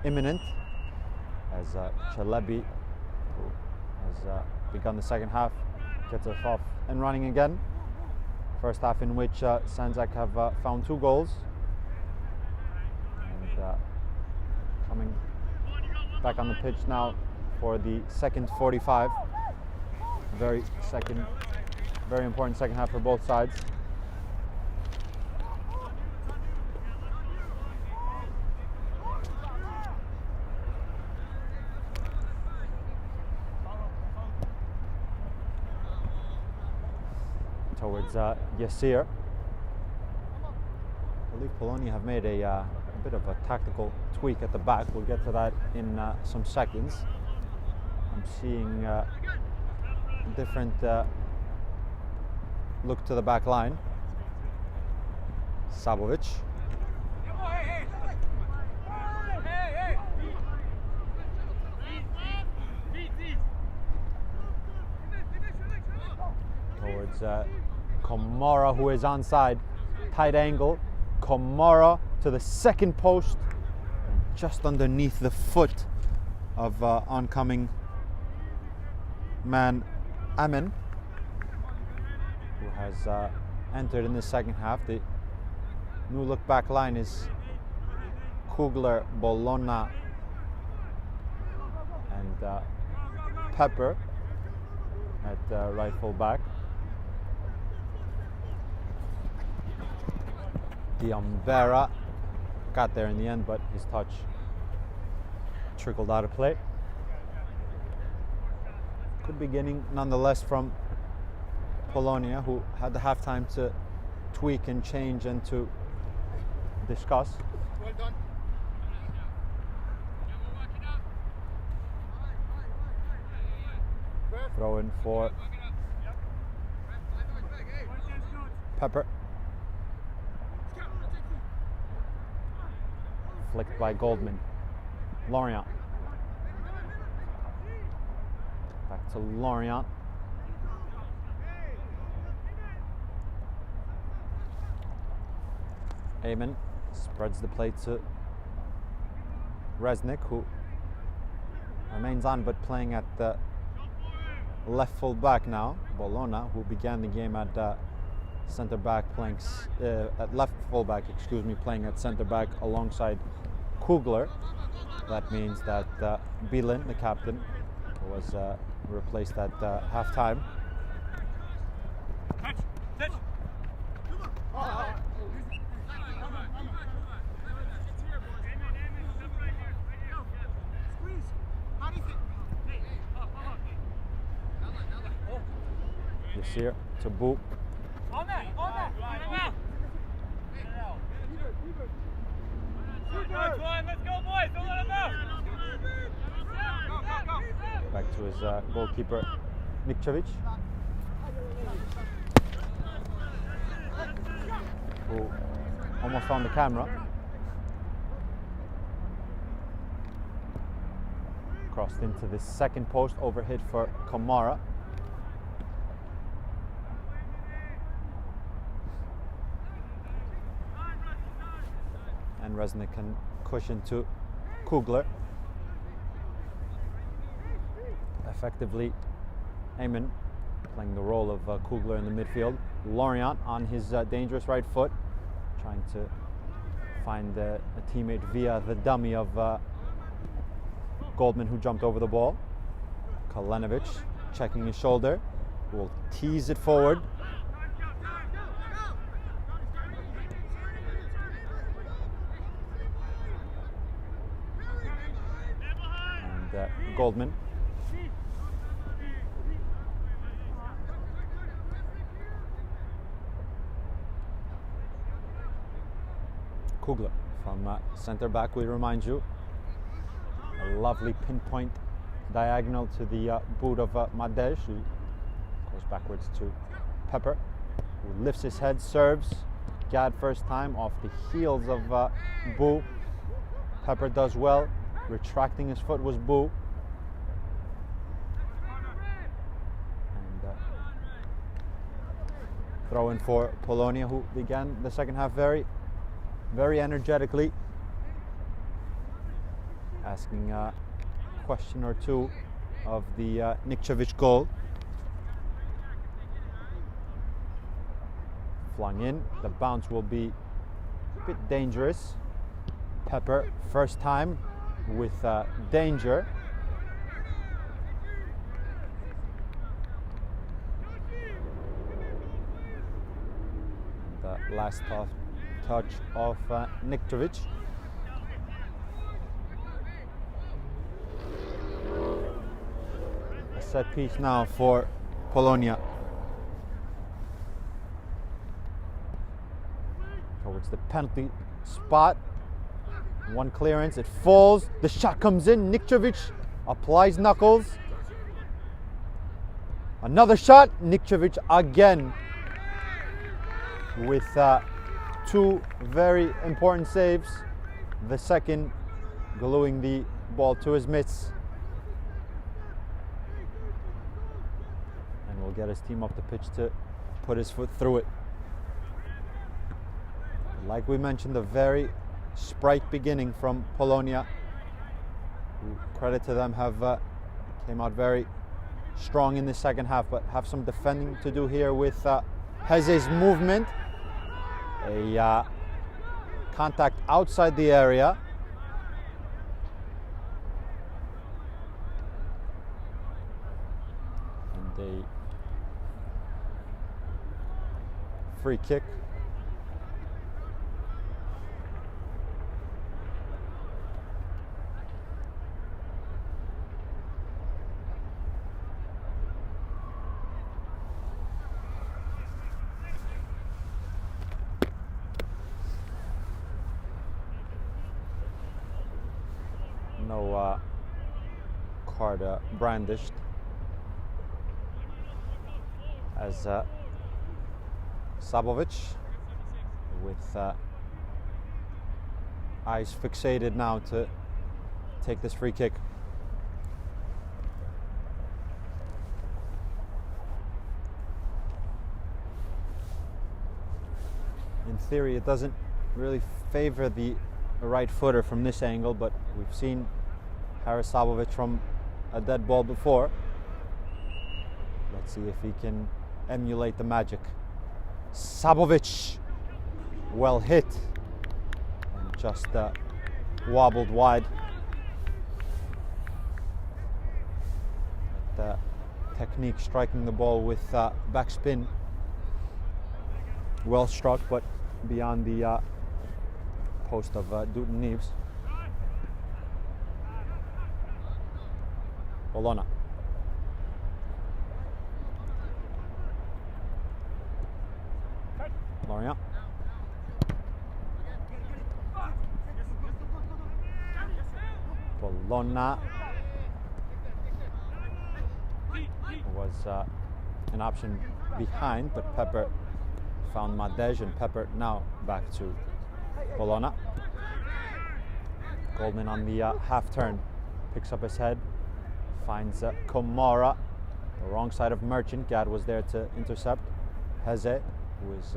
imminent as Chalebi, who has begun the second half, gets us off and running again. First half in which Sandzak have found 2 goals. And coming back on the pitch now for the second 45. Very important second half for both sides. Towards Yasir. I believe Polonia have made a bit of a tactical tweak at the back. We'll get to that in some seconds. I'm seeing different look to the back line. Sabovic. Towards Komara, who is onside. Tight angle. Komara to the second post, just underneath the foot of oncoming man Amen, who has entered in the second half. The new look back line is Kugler, Bologna, and Pepper at right full back. Diambera got there in the end, but his touch trickled out of play. Good beginning nonetheless from Polonia, who had the halftime to tweak and change and to discuss. Well done. Throw in for Pepper. Flicked by Goldman. Lorient. Back to Lorient. Eamon spreads the play to Resnick, who remains on but playing at the left full back now. Bologna, who began the game at centre back, playing at left full back, playing at centre back alongside Kugler. That means that Bilin, the captain, was replaced at half-time. Yasir to Boo. Back to his goalkeeper, Nikcevic, who almost found the camera. Crossed into the second post, overhit for Kamara. And Resnick can cushion to Kugler. Effectively, Eamon playing the role of Kugler in the midfield. Lorient on his dangerous right foot, trying to find a teammate via the dummy of Goldman, who jumped over the ball. Kalenovic checking his shoulder, will tease it forward. And Goldman. Kugler from centre back, we remind you. A lovely pinpoint diagonal to the boot of Madej, who goes backwards to Pepper, who lifts his head, serves. Gad first time off the heels of Boo. Pepper does well. Retracting his foot was Boo. And throw in for Polonia, who began the second half very very energetically, asking a question or two of the Nikčević goal. Flung in, the bounce will be a bit dangerous. Pepper, first time with danger. The last touch of Nikčević. A set piece now for Polonia. Towards the penalty spot. One clearance, it falls, the shot comes in, Nikčević applies knuckles. Another shot, Nikčević again with two very important saves. The second gluing the ball to his mitts. And will get his team up the pitch to put his foot through it. Like we mentioned, a very sprite beginning from Polonia. Credit to them, have came out very strong in the second half, but have some defending to do here with Heze's movement. A contact outside the area. And a free kick. No card brandished, as Sabovic with eyes fixated now to take this free kick. In theory, it doesn't really favor the right footer from this angle, but we've seen Haris Sabovic from a dead ball before. Let's see if he can emulate the magic. Sabovic, well hit, and just wobbled wide. The technique striking the ball with backspin. Well struck, but beyond the post of Dutton Neves. Bologna. Lorient. Bologna was an option behind, but Pepper found Madej, and Pepper now back to Bologna. Goldman on the half turn, picks up his head, finds Komara, the wrong side of Merchant. Gad was there to intercept. Heze, who is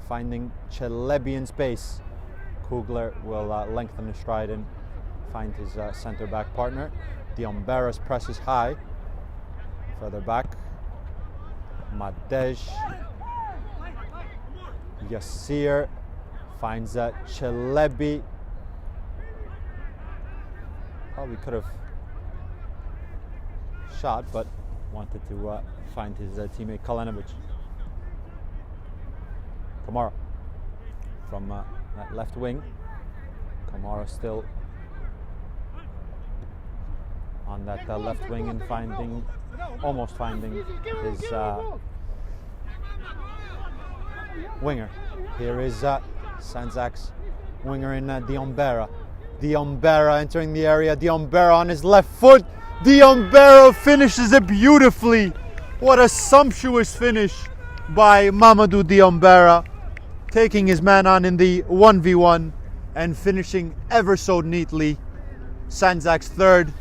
finding Celebi in space. Kugler will lengthen his stride and find his center back partner. Diomberas presses high, further back. Madej. Yassir finds Celebi. Probably could have shot, but wanted to find his teammate Kalenovic. Kamara from that left wing. Kamara still on that left wing and almost finding his winger. Here is Sandzak's winger in Diombera. Diombera entering the area. Diombera on his left foot. Diombera finishes it beautifully. What a sumptuous finish by Mamadou Diombera, taking his man on in the 1v1 and finishing ever so neatly. Sandzak's third,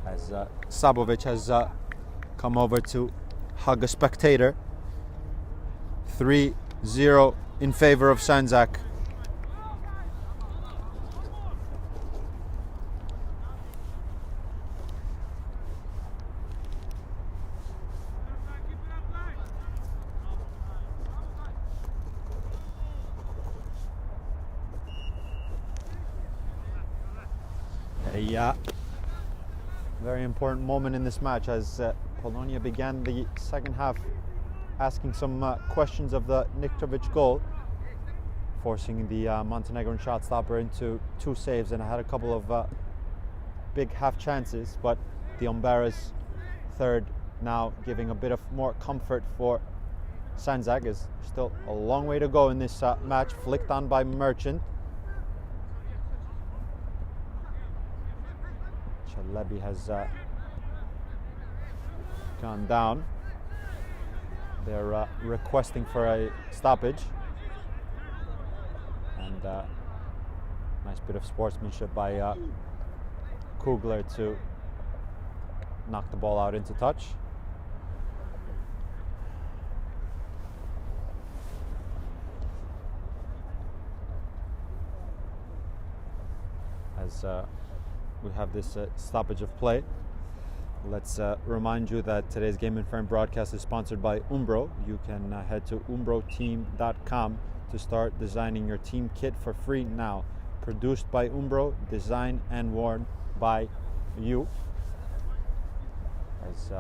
as Sabovic has come over to hug a spectator. 3 0 in favor of Sandzak. A very important moment in this match as Polonia began the second half asking some questions of the Niktovic goal, forcing the Montenegrin shot stopper into 2 saves, and had a couple of big half chances, but the Umbera's third now giving a bit of more comfort for Sandzak. Is still a long way to go in this match. Flicked on by Merchant. Chalebi has gone down. They're requesting for a stoppage, and nice bit of sportsmanship by Kugler to knock the ball out into touch. As we have this stoppage of play, let's remind you that today's Game and Frame broadcast is sponsored by Umbro. You can head to umbroteam.com to start designing your team kit for free now. Produced by Umbro, designed and worn by you. As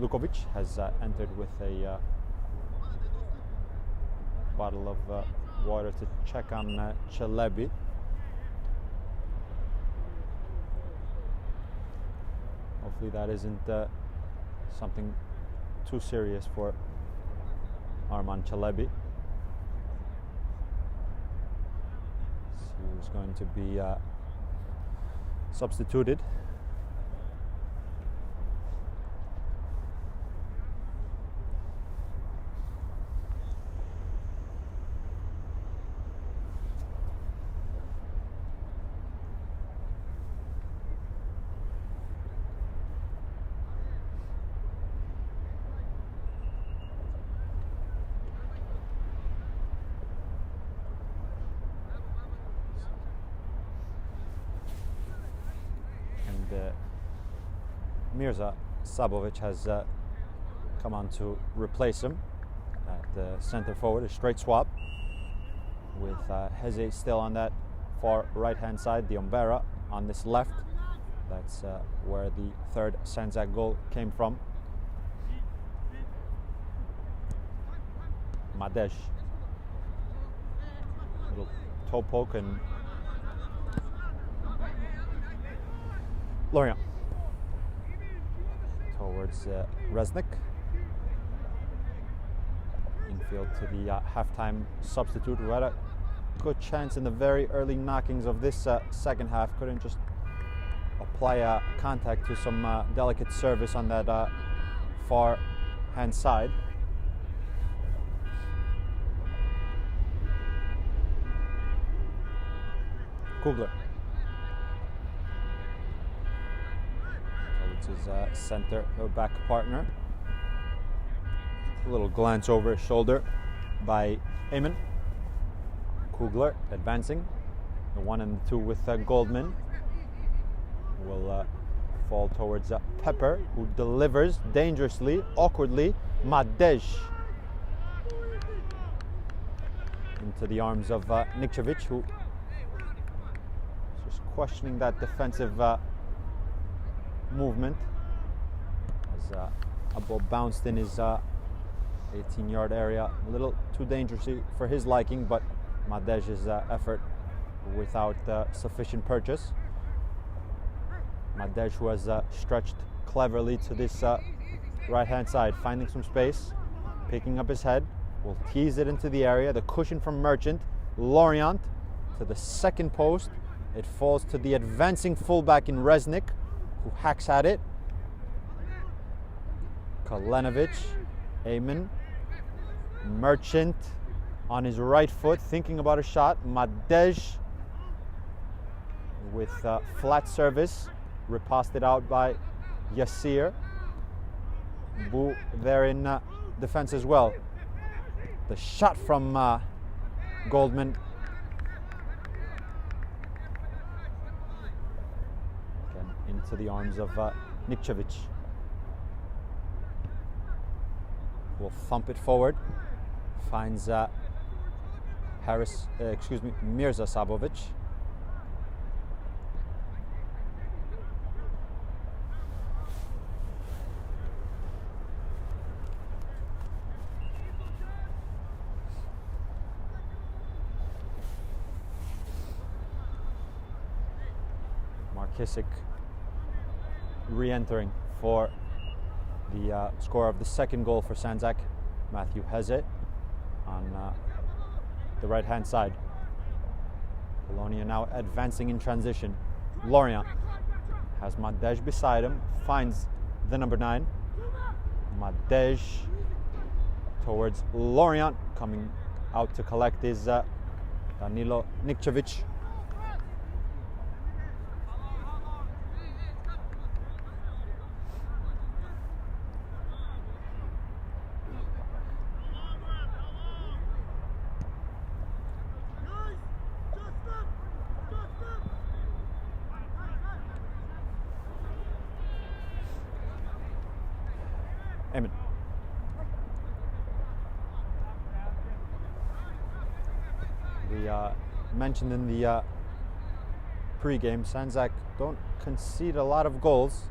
Lukovic has entered with a bottle of water to check on Chalebi. Hopefully that isn't something too serious for Arman Chalebi. He was going to be substituted. Mirza Sabovic has come on to replace him at the center forward. A straight swap with Heze still on that far right hand side, the Umbera on this left. That's where the third Sandzak goal came from. Madej, little toe poke, and Lorient towards Resnick. Infield to the halftime substitute, who had a good chance in the very early knockings of this second half. Couldn't just apply a contact to some delicate service on that far hand side. Kugler towards his center back partner. A little glance over his shoulder by Eamon. Kugler advancing. The 1 and the 2 with Goldman. Will fall towards Pepper, who delivers dangerously, awkwardly. Madej into the arms of Nikčević, who is just questioning that defensive movement. As a ball bounced in his 18-yard area, a little too dangerously for his liking, but Madej's effort without sufficient purchase. Madej, who has stretched cleverly to this right-hand side, finding some space, picking up his head, will tease it into the area. The cushion from Merchant, Lorient to the second post. It falls to the advancing fullback in Resnick, who hacks at it. Kalenovic, Eamon, Merchant on his right foot, thinking about a shot. Madej with flat service, riposted out by Yassir. Bu there in defense as well. The shot from Goldman. Again, into the arms of Nikčević. Will thump it forward. Finds Mirza Sabovic. Markisic re-entering for the score of the second goal for Sandzak. Matthew Heze on the right-hand side. Polonia now advancing in transition. Lorient has Madej beside him, finds the number 9. Madej towards Lorient, coming out to collect is Danilo Nikčević. Amen. We mentioned in the pre-game, Sandzak don't concede a lot of goals.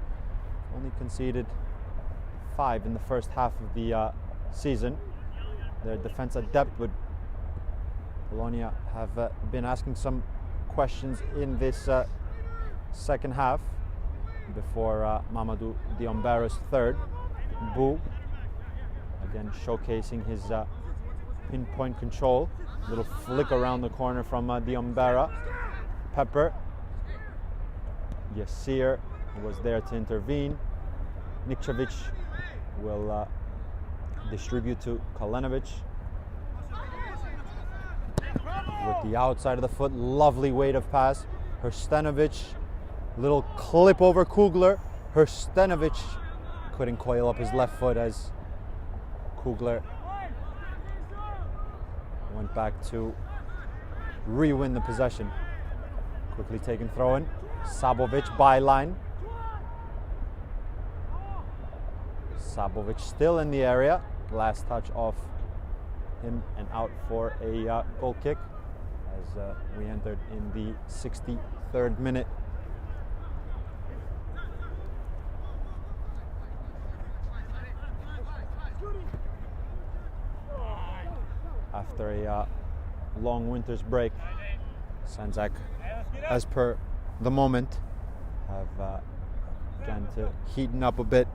Only conceded 5 in the first half of the season. Their defense adept, but Polonia have been asking some questions in this second half before Mamadou Diombera's third. Boo, again showcasing his pinpoint control. Little flick around the corner from Diombera. Pepper. Yassir was there to intervene. Nikčević will distribute to Kalenovic. With the outside of the foot, lovely weight of pass. Hrstenović, little clip over Kugler. Hrstenović couldn't coil up his left foot as Kugler went back to re-win the possession. Quickly taken throw in. Sabovic byline. Sabovic still in the area. Last touch off him and out for a goal kick as we entered in the 63rd minute. After a long winter's break, Sandzak, as per the moment, have begun to heaten up a bit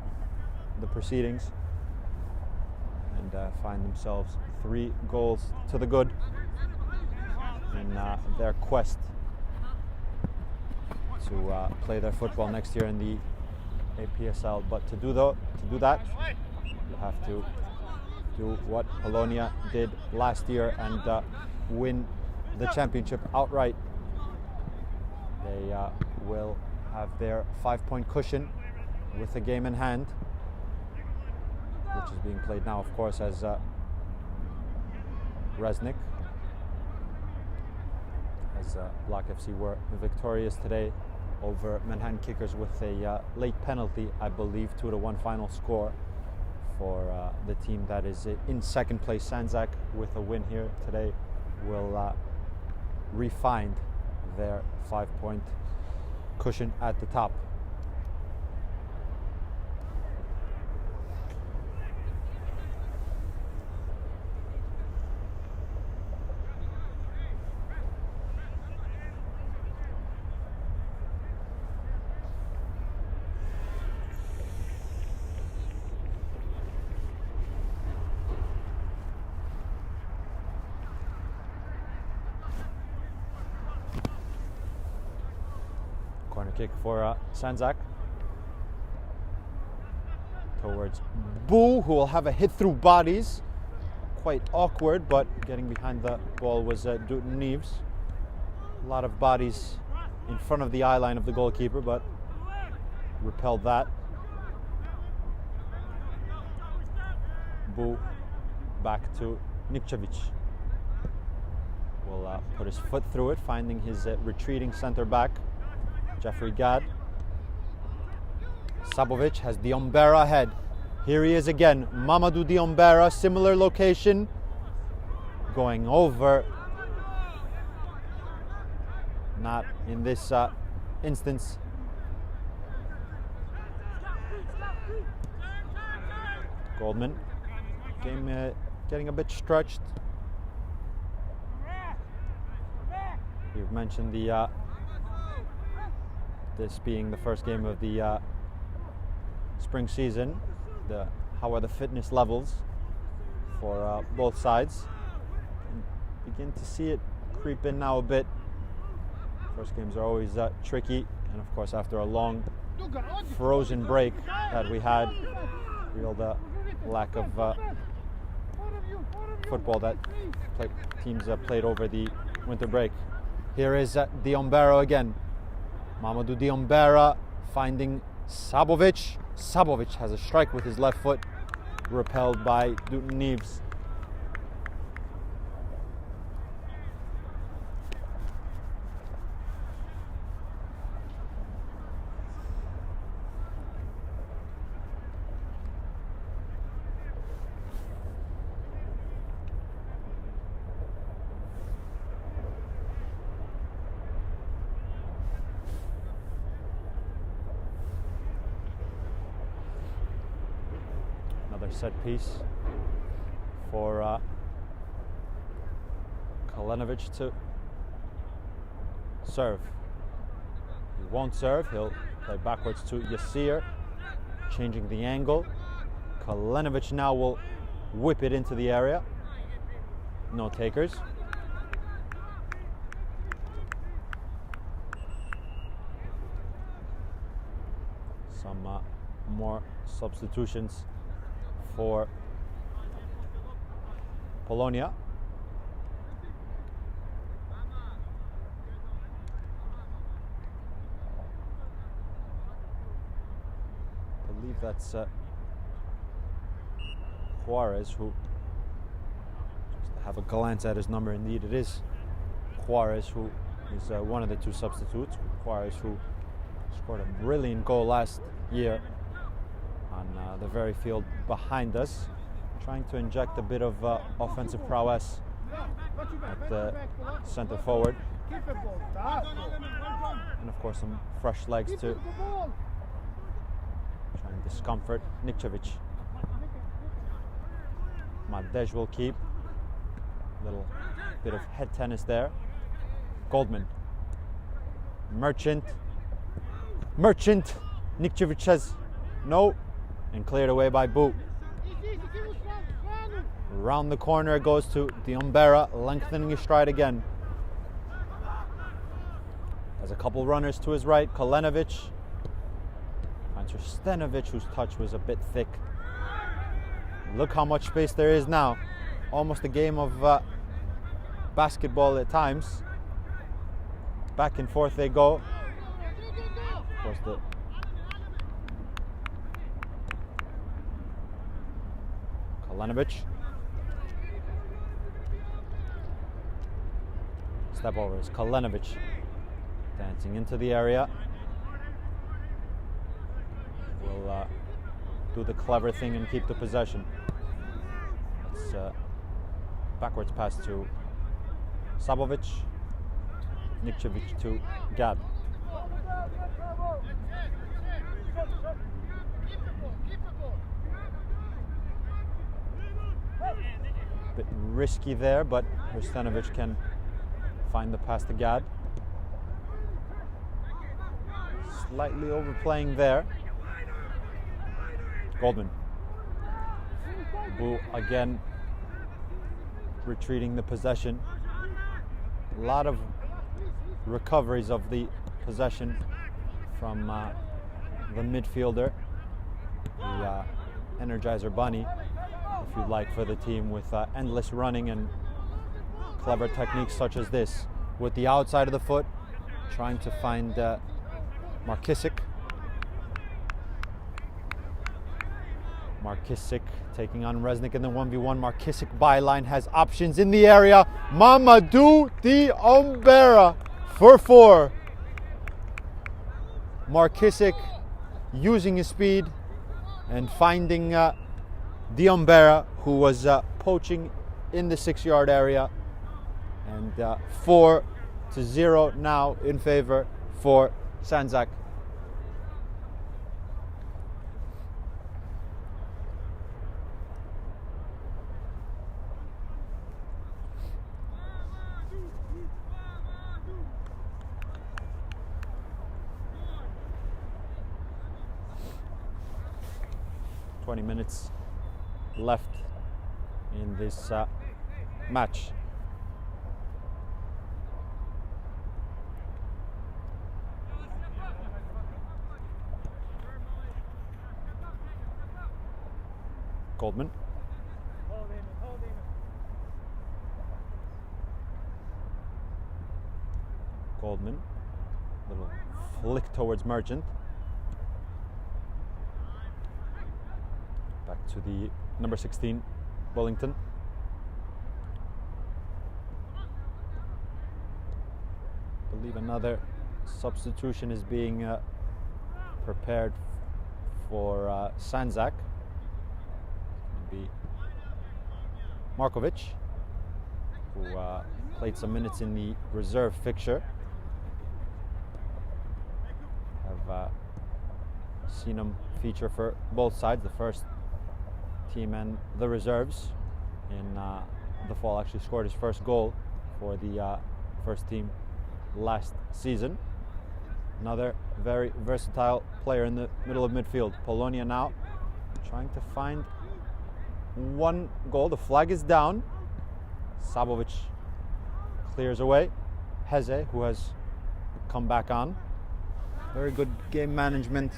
the proceedings and find themselves 3 goals to the good in their quest to play their football next year in the APSL. But to do that, you have to do what Polonia did last year and win the championship outright. They will have their 5-point cushion with the game in hand, which is being played now, of course, as Resnik. As Block FC were victorious today over Manhattan Kickers with a late penalty, I believe, 2-1 final score for the team that is in second place. Sandzak, with a win here today, will re-find their 5-point cushion at the top. Corner kick for Sandzak. Towards Boo, who will have a hit through bodies. Quite awkward, but getting behind the ball was Dutton Neves. A lot of bodies in front of the eye line of the goalkeeper, but repelled that. Boo back to Nikcevic will put his foot through it, finding his retreating center back, Jeffrey Gadd. Sabovic has Diombera ahead. Here he is again, Mamadou Diombera, similar location, going over. Not in this instance. Goldman, game getting a bit stretched. You've mentioned the this being the first game of the spring season. How are the fitness levels for both sides? And begin to see it creep in now a bit. First games are always tricky, and of course after a long frozen break that we had, real the lack of football that teams played over the winter break. Here is Diombera again. Mamadou Diombera finding Sabovic. Sabovic has a strike with his left foot, repelled by Dutton Neves. Another set piece for Kalenovic to serve. He won't serve, he'll play backwards to Yassir, changing the angle. Kalenovic now will whip it into the area. No takers. Some more substitutions for Polonia. I believe that's Juarez, who, just to have a glance at his number, indeed it is Juarez, who is one of the two substitutes. Juarez, who scored a brilliant goal last year on the very field behind us, trying to inject a bit of offensive prowess at the center forward, and of course some fresh legs to try and discomfort Nikcevic. Madej will keep. Little bit of head tennis there. Goldman. Merchant. Nikcevic says no, and cleared away by Boot. Round the corner it goes to Diombera, lengthening his stride again. Has a couple runners to his right. Kalenovic finds Stenovic, whose touch was a bit thick. Look how much space there is now. Almost a game of basketball at times. Back and forth they go. Of course, the Kalenovic. Step over is Kalenovic. Dancing into the area. Will do the clever thing and keep the possession. It's backwards pass to Sabovic. Nikcevic to Gadd. Bit risky there, but Stenovic can find the pass to Gadd. Slightly overplaying there. Goldman. Boo again retreating the possession. A lot of recoveries of the possession from the midfielder, the Energizer Bunny, if you'd like, for the team, with endless running and clever techniques such as this. With the outside of the foot, trying to find Markisic. Markisic taking on Resnick in the 1v1. Markisic byline has options in the area. Mamadou Diombera for 4. Markisic using his speed and finding Diombera, who was poaching in the 6-yard area. And 4-0 now in favor for Sandzak. Minutes left in this match. Goldman. Goldman. Little flick towards Merchant. Back to the number 16, Bullington. I believe another substitution is being prepared for Sandzak. Maybe Markovic, who played some minutes in the reserve fixture. Have seen him feature for both sides, the first team and the reserves. In the fall, actually scored his first goal for the first team last season. Another very versatile player in the middle of midfield. Polonia now trying to find one goal. The flag is down. Sabovic clears away. Heze, who has come back on. Very good game management,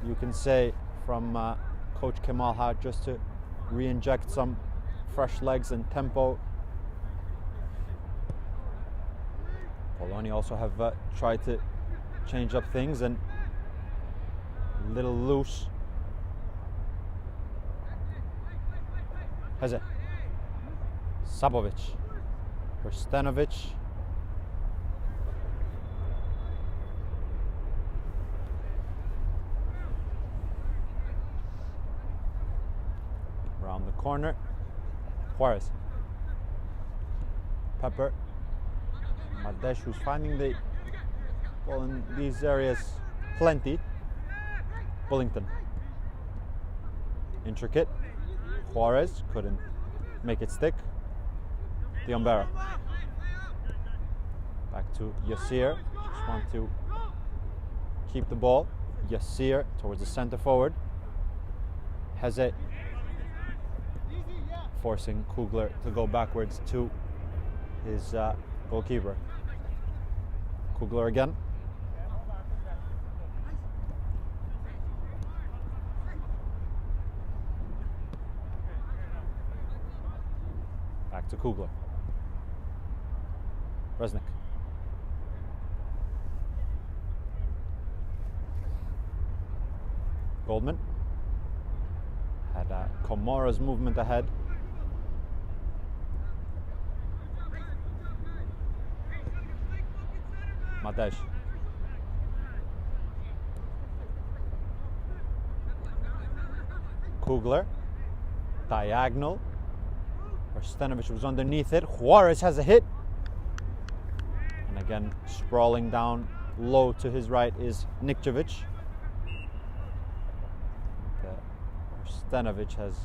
you can say, from Coach Kemal Hat, just to re-inject some fresh legs and tempo. Polonia also have tried to change up things and a little loose. Heze, Sabovic, Hrstenovic. Around the corner, Juarez, Pepper, Madesh, who's finding the ball in these areas plenty. Bullington, intricate. Juarez couldn't make it stick. Diombera, back to Yassir. Just want to keep the ball. Yassir towards the center forward. Heze forcing Kugler to go backwards to his goalkeeper. Kugler again. Back to Kugler. Resnick. Goldman had Komora's movement ahead. Madesh. Kugler. Diagonal. Hrstenovic was underneath it. Juarez has a hit. And again, sprawling down low to his right is Nikčević. Hrstenovic has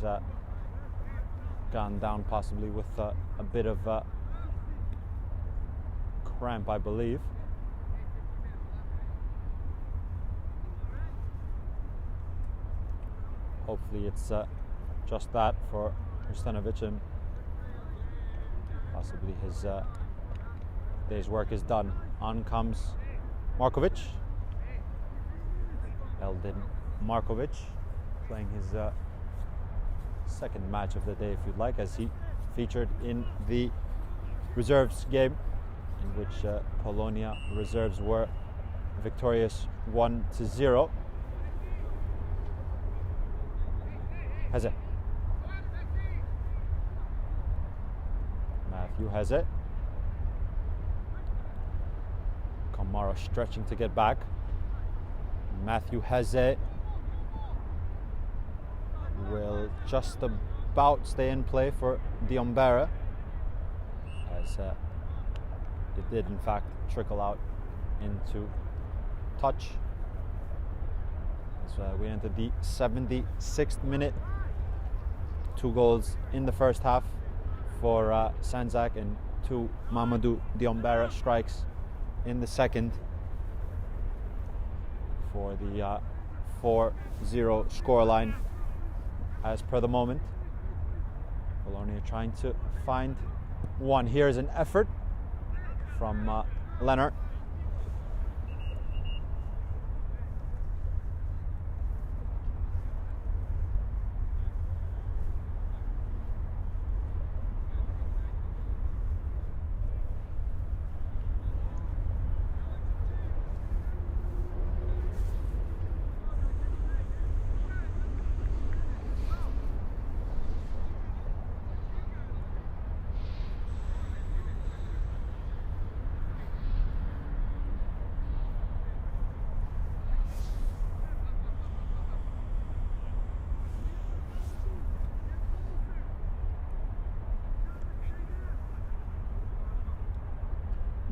gone down possibly with a bit of cramp, I believe. Hopefully it's just that for Hrstenovic, and possibly his day's work is done. On comes Markovic. Eldin Markovic, playing his second match of the day, if you'd like, as he featured in the reserves game, in which Polonia reserves were victorious 1-0. Has it. Matthew has it. Kamara stretching to get back. Matthew has it. Will just about stay in play for Diombera, as it did in fact trickle out into touch. As we entered the 76th minute. 2 goals in the first half for Sandzak and 2 Mamadou Diombera strikes in the second for the 4-0 scoreline as per the moment. Polonia trying to find one. Here's an effort from Leonard.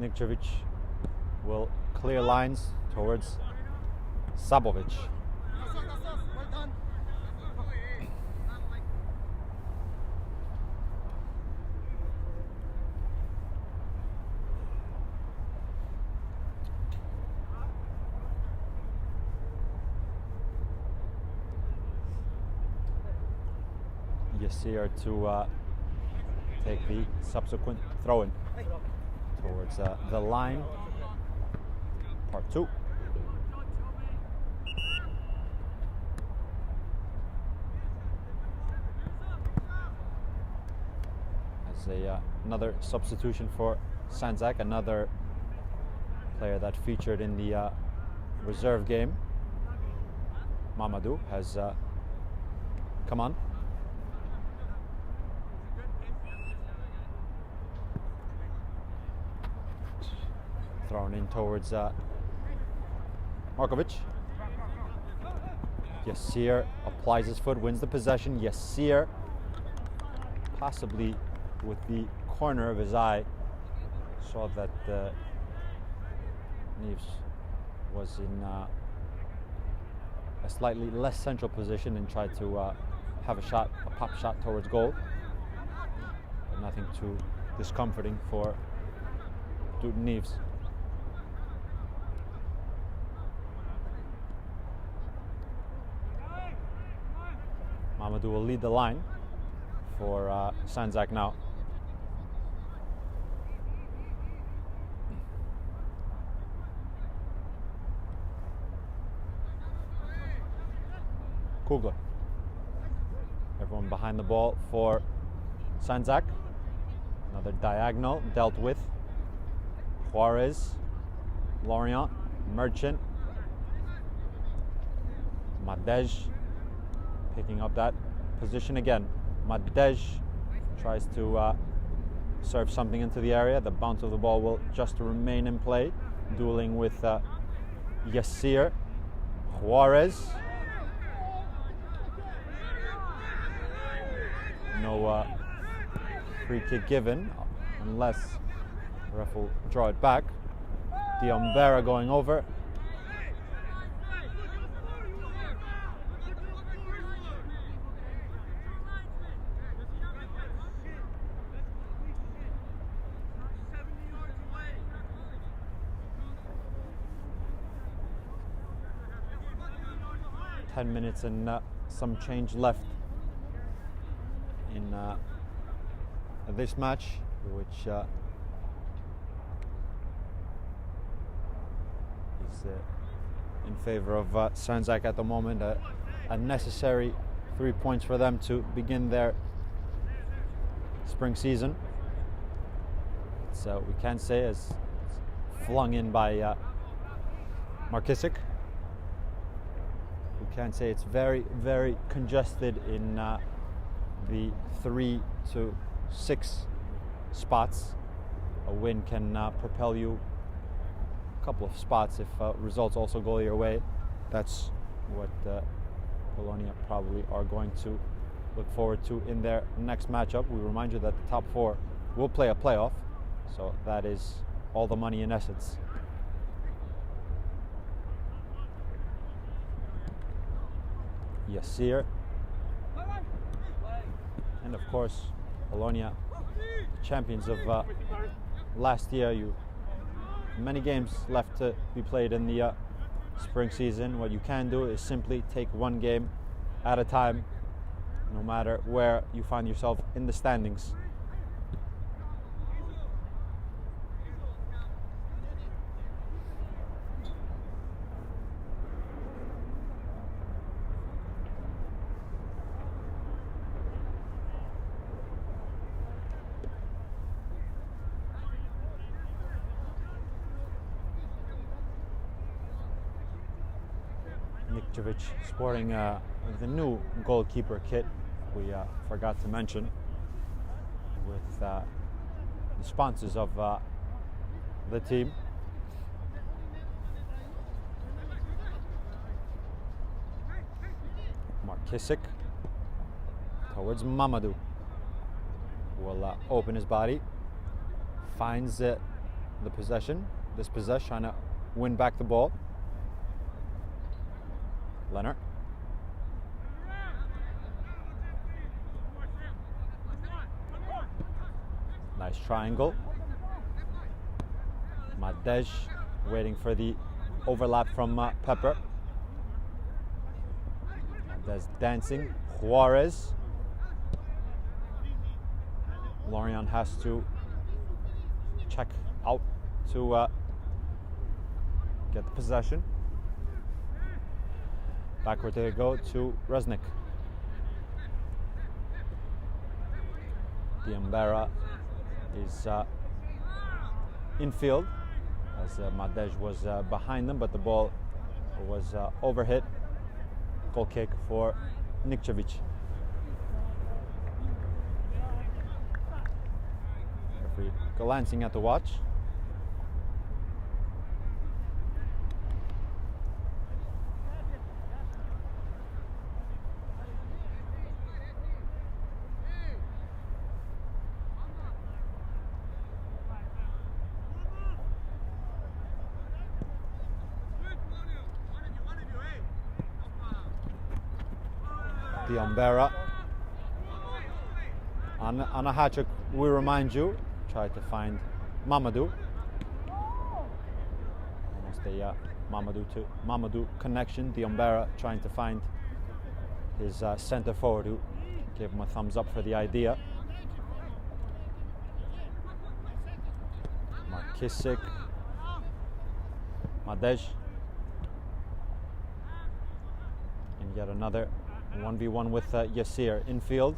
Nikčević will clear lines towards Sabovic. Yasir to take the subsequent throw-in towards the line. Part 2. As another substitution for Sandzak, another player that featured in the reserve game. Mamadou has come on. Thrown in towards Markovic. Yasir applies his foot, wins the possession. Yasir, possibly with the corner of his eye, saw that Neves was in a slightly less central position and tried to have a pop shot towards goal. But nothing too discomforting for Neves. Mamadou will lead the line for Sandzak now. Kugler. Everyone behind the ball for Sandzak. Another diagonal dealt with. Juarez, Lorient, Merchant, Madej picking up that position again. Madej tries to serve something into the area. The bounce of the ball will just remain in play. Dueling with Yasir. Juarez. No free kick given unless the ref will draw it back. Diombera going over. Minutes and some change left in this match, which is in favor of Sandzak at the moment. A necessary 3 points for them to begin their spring season. So we can say as flung in by Markisic, who can say it's very, very congested in the 3 to 6 spots. A win can propel you a couple of spots if results also go your way. That's what Polonia probably are going to look forward to in their next matchup. We remind you that the top 4 will play a playoff, so that is all the money in essence. Yasir, and of course Polonia, champions of last year. Many games left to be played in the spring season. What you can do is simply take one game at a time, no matter where you find yourself in the standings. Nikčević sporting the new goalkeeper kit we forgot to mention, with the sponsors of the team. Markisic towards Mamadou, who will open his body, finds the possession, trying to win back the ball. Leonard. Nice triangle. Madej waiting for the overlap from Pepper. Madej dancing. Juarez. Lorient has to check out to get the possession. Backward they go to Resnick. Diambera is infield, as Madej was behind them, but the ball was overhit. Goal kick for Nikčević. Referee glancing at the watch. Diambera on a hat trick, we remind you, try to find Mamadou. Almost a Mamadou to Mamadou connection. Diambera trying to find his center forward, who gave him a thumbs up for the idea. Markisic, Madej, and yet another 1v1 with Yasir infield.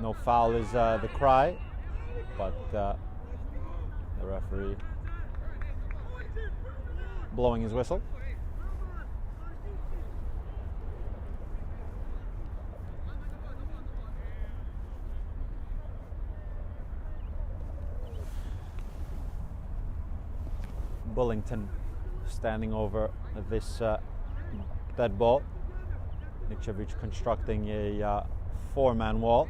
No foul is the cry, but the referee blowing his whistle. Bullington standing over this dead ball. Nikčević constructing a 4-man wall.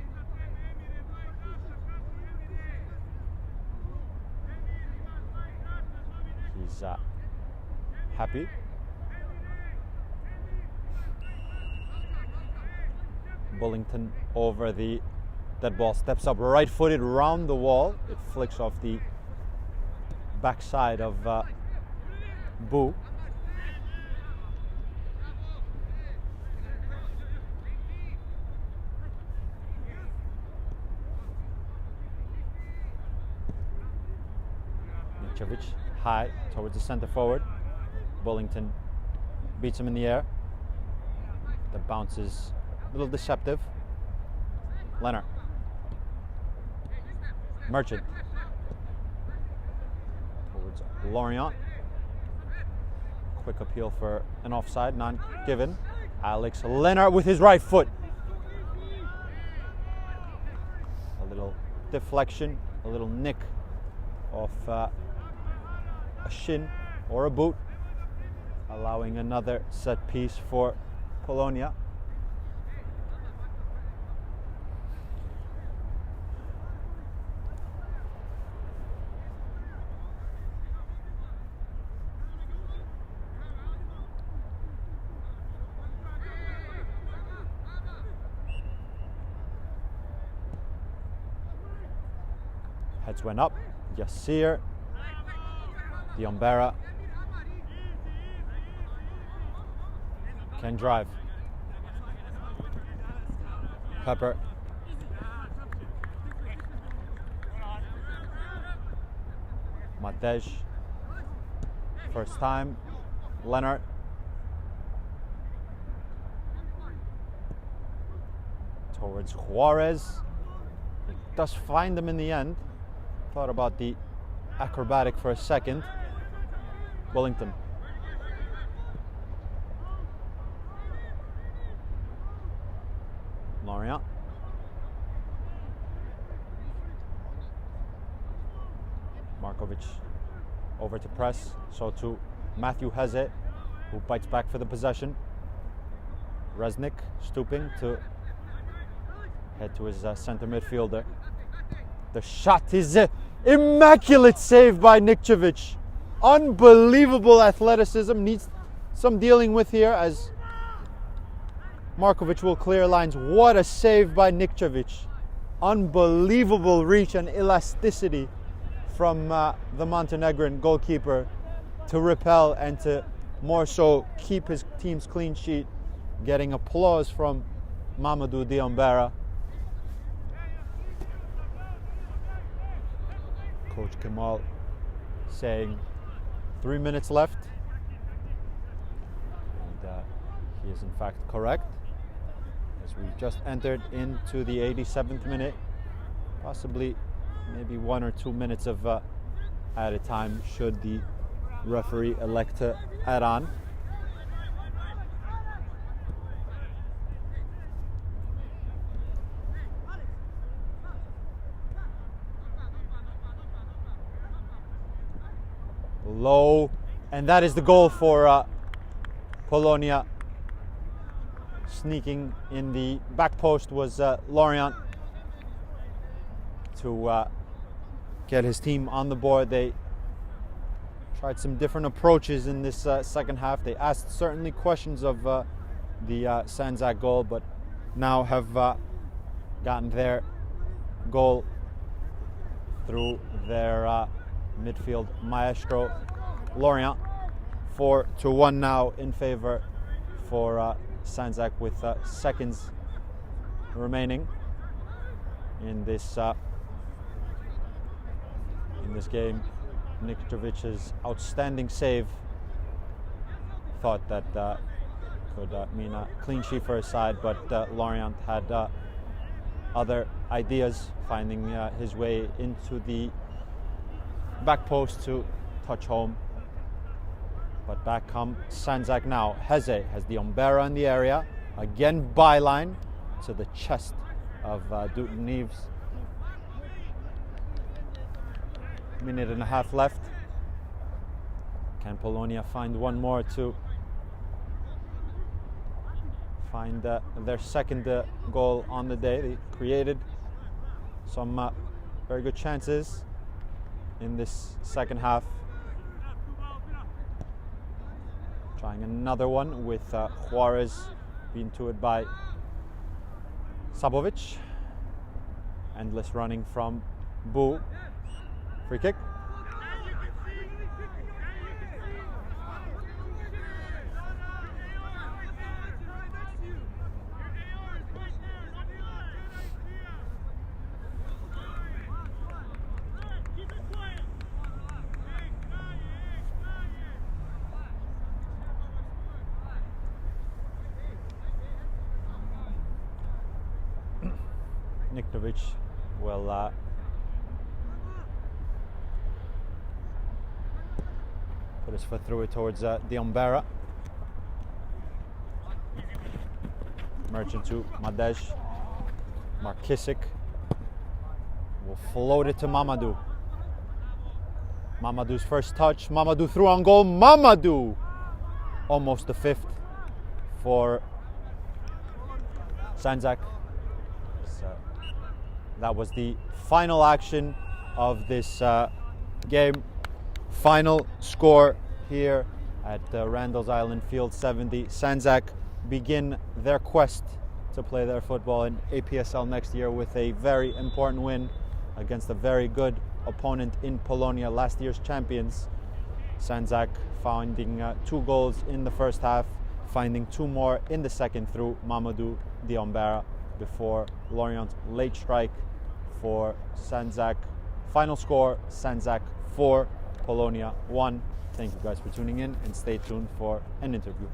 He's happy. Bullington over the dead ball, steps up right-footed round the wall. It flicks off the backside of Boo. Nikčević high towards the center forward. Bullington beats him in the air. The bounce is a little deceptive. Leonard. Merchant. Towards Lorient. Quick appeal for an offside, not given. Alex Leonard with his right foot. A little deflection, a little nick off a shin or a boot, allowing another set piece for Polonia. Heads went up. Yassir, Diombera can drive. Pepper. Matej. First time. Leonard. Towards Juarez. It does find him in the end. Thought about the acrobatic for a second. Wellington. Lorient. Markovic over to press. So to Matthew Heze, who bites back for the possession. Resnick stooping to head to his center midfielder. The shot is immaculate save by Nikčević. Unbelievable athleticism. Needs some dealing with here as Markovic will clear lines. What a save by Nikčević. Unbelievable reach and elasticity from the Montenegrin goalkeeper to repel and to more so keep his team's clean sheet. Getting applause from Mamadou Diombera. Coach Kemal saying 3 minutes left, and he is in fact correct, as we've just entered into the 87th minute, possibly maybe 1 or 2 minutes of added time should the referee elect to add on. Low, and that is the goal for Polonia. Sneaking in the back post was Lorient to get his team on the board. They tried some different approaches in this second half. They asked certainly questions of the Sandzak goal, but now have gotten their goal through their midfield maestro. Lorient 4-1 now in favor for Sandzak with seconds remaining in this game. Nikčević's outstanding save thought that could mean a clean sheet for his side, but Lorient had other ideas, finding his way into the back post to touch home. But back come Sandzak now. Heze has the Diombera in the area. Again byline to the chest of Dutton Neves. Minute and a half left. Can Polonia find one more to find their second goal on the day? They created some very good chances in this second half. Trying another one with Juarez being to it by Sabovic. Endless running from Bu. Free kick. Nikčević will Put his foot through it towards Diombera. Merchant to Madej. Markisic will float it to Mamadou. Mamadou's first touch. Mamadou through on goal. Mamadou! Almost the fifth for Sandzak. So that was the final action of this game. Final score here at Randall's Island Field 70. Sandzak begin their quest to play their football in APSL next year with a very important win against a very good opponent in Polonia, last year's champions. Sandzak finding 2 goals in the first half, finding 2 more in the second through Mamadou Diombera before Lorient's late strike for Sandzak. Final score, Sandzak 4, Polonia 1. Thank you guys for tuning in and stay tuned for an interview.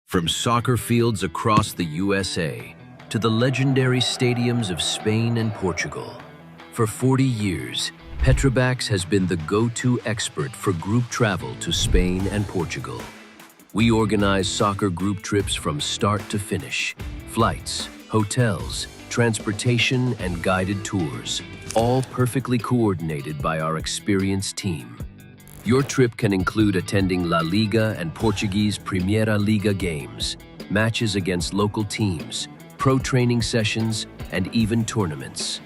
From soccer fields across the USA to the legendary stadiums of Spain and Portugal, for 40 years, Petrobax has been the go-to expert for group travel to Spain and Portugal. We organize soccer group trips from start to finish, flights, hotels, transportation, and guided tours, all perfectly coordinated by our experienced team. Your trip can include attending La Liga and Portuguese Primeira Liga games, matches against local teams, pro training sessions, and even tournaments.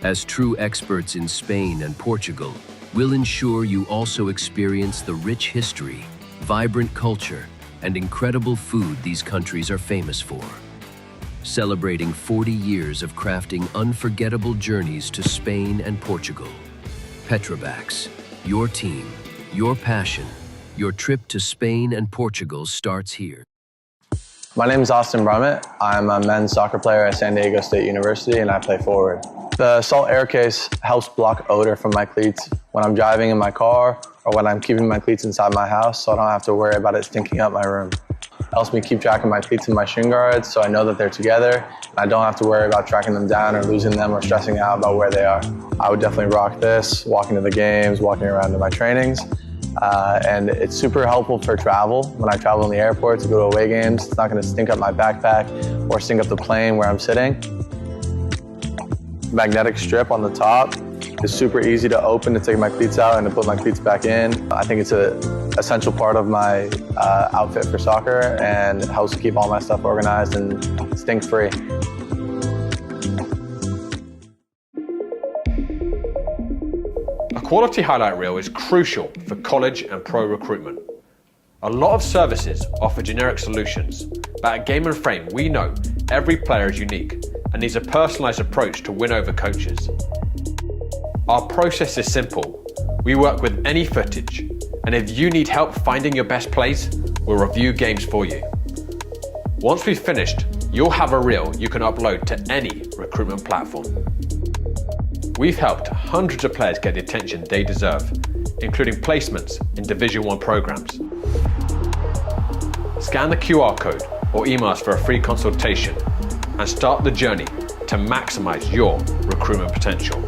As true experts in Spain and Portugal, we'll ensure you also experience the rich history, vibrant culture, and incredible food these countries are famous for. Celebrating 40 years of crafting unforgettable journeys to Spain and Portugal. Petrobax, your team, your passion, your trip to Spain and Portugal starts here. My name is Austin Brummett. I'm a men's soccer player at San Diego State University and I play forward. The salt air case helps block odor from my cleats when I'm driving in my car or when I'm keeping my cleats inside my house, so I don't have to worry about it stinking up my room. It helps me keep track of my cleats and my shin guards so I know that they're together and I don't have to worry about tracking them down or losing them or stressing out about where they are. I would definitely rock this, walking to the games, walking around to my trainings. And it's super helpful for travel. When I travel in the airport to go to away games, it's not going to stink up my backpack or stink up the plane where I'm sitting. Magnetic strip on the top is super easy to open to take my cleats out and to put my cleats back in. I think it's an essential part of my outfit for soccer and helps keep all my stuff organized and stink-free. A quality highlight reel is crucial for college and pro recruitment. A lot of services offer generic solutions, but at Game & Frame we know every player is unique and needs a personalised approach to win over coaches. Our process is simple. We work with any footage, and if you need help finding your best plays, we'll review games for you. Once we've finished, you'll have a reel you can upload to any recruitment platform. We've helped hundreds of players get the attention they deserve, including placements in Division 1 programs. Scan the QR code or email us for a free consultation and start the journey to maximize your recruitment potential.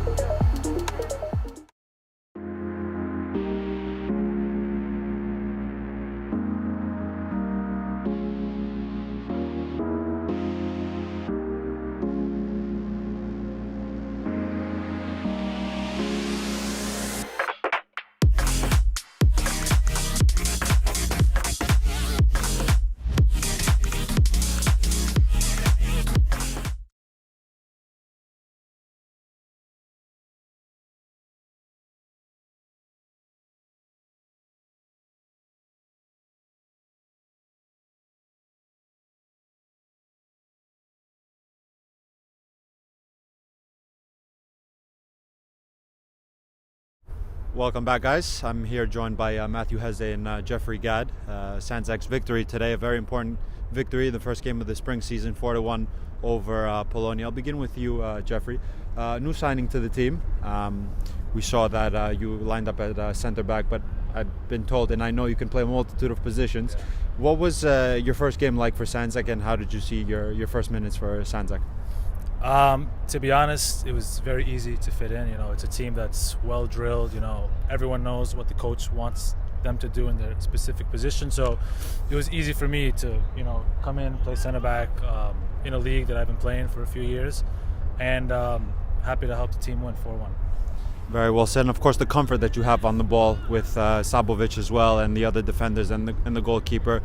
Welcome back, guys. I'm here joined by Matthew Heze and Jeffrey Gadd. Sandzak's victory today, a very important victory, the first game of the spring season, 4-1 over Polonia. I'll begin with you, Jeffrey. New signing to the team. We saw that you lined up at center back, but I've been told, and I know you can play a multitude of positions. What was your first game like for Sandzak, and how did you see your first minutes for Sandzak? To be honest, it was very easy to fit in. It's a team that's well drilled. Everyone knows what the coach wants them to do in their specific position. So it was easy for me to, come in, play center back in a league that I've been playing for a few years, and happy to help the team win 4-1. Very well said. And of course, the comfort that you have on the ball with Sabovic as well, and the other defenders and the goalkeeper.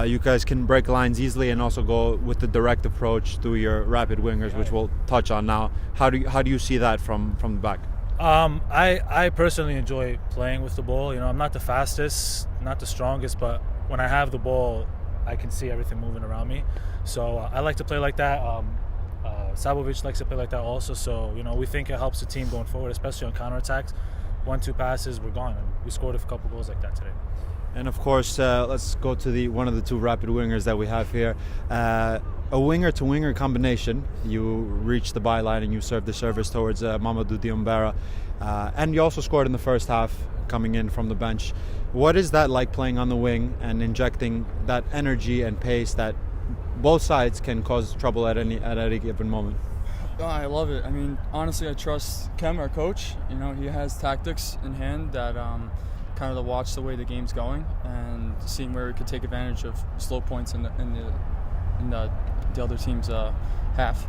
You guys can break lines easily and also go with the direct approach through your rapid wingers, which we'll touch on now. How do you see that from the back? I personally enjoy playing with the ball. I'm not the fastest, not the strongest, but when I have the ball, I can see everything moving around me. So I like to play like that. Sabovic likes to play like that also. So we think it helps the team going forward, especially on counterattacks. 1-2 passes, we're gone, and we scored a couple goals like that today. And of course, let's go to one of the two rapid wingers that we have here. A winger-to-winger combination. You reached the byline and you served the service towards Mamadou Diombera. And you also scored in the first half, coming in from the bench. What is that like, playing on the wing and injecting that energy and pace that both sides can cause trouble at any given moment? I love it. I mean, honestly, I trust Kem, our coach. He has tactics in hand that kind of to watch the way the game's going and seeing where we could take advantage of slow points in the other team's half.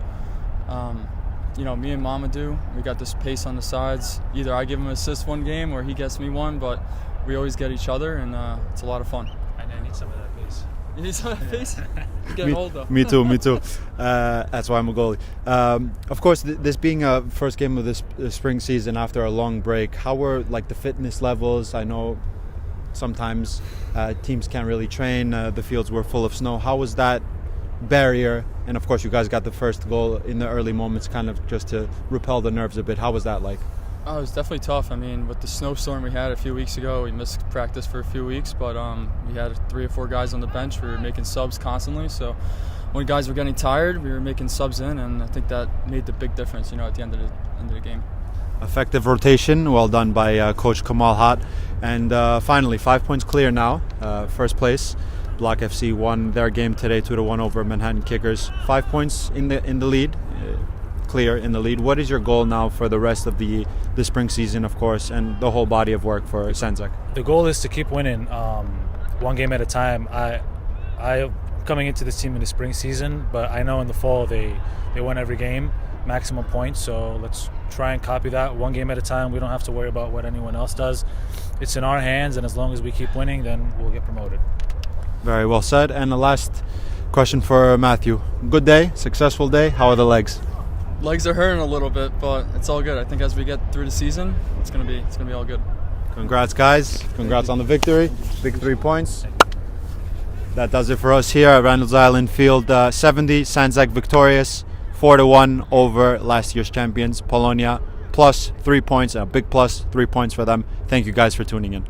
Me and Mamadou, we got this pace on the sides. Either I give him an assist one game or he gets me one, but we always get each other, and it's a lot of fun. And I need some of that pace. You need some of that pace? He's getting old, though. Me too. That's why I'm a goalie. Of course, this being a first game of this spring season after a long break, how were the fitness levels? I know sometimes teams can't really train. The fields were full of snow. How was that barrier? And of course, you guys got the first goal in the early moments, kind of just to repel the nerves a bit. How was that like? Oh, it was definitely tough. I mean, with the snowstorm we had a few weeks ago, we missed practice for a few weeks, but we had 3 or 4 guys on the bench. We were making subs constantly, so when guys were getting tired, we were making subs in, and I think that made the big difference, at the end of the game. Effective rotation, well done by Coach Kamal Hat. And finally, 5 points clear now, first place. Block FC won their game today 2-1 over Manhattan Kickers. 5 points in the lead. Clear in the lead. What is your goal now for the rest of the spring season, of course, and the whole body of work for Sandzak? The goal is to keep winning, one game at a time. I coming into this team in the spring season, but I know in the fall they win every game, maximum points. So let's try and copy that one game at a time. We don't have to worry about what anyone else does. It's in our hands, and as long as we keep winning, then we'll get promoted. Very well said. And the last question for Matthew. Good day, successful day. How are the legs? Legs are hurting a little bit, but it's all good. I think as we get through the season, it's gonna be all good. Congrats, guys. Congrats on the victory. Big 3 points. That does it for us here at Randall's Island Field 70. Sandzak victorious 4-1 over last year's champions Polonia. Plus 3 points, a big plus 3 points for them. Thank you guys for tuning in.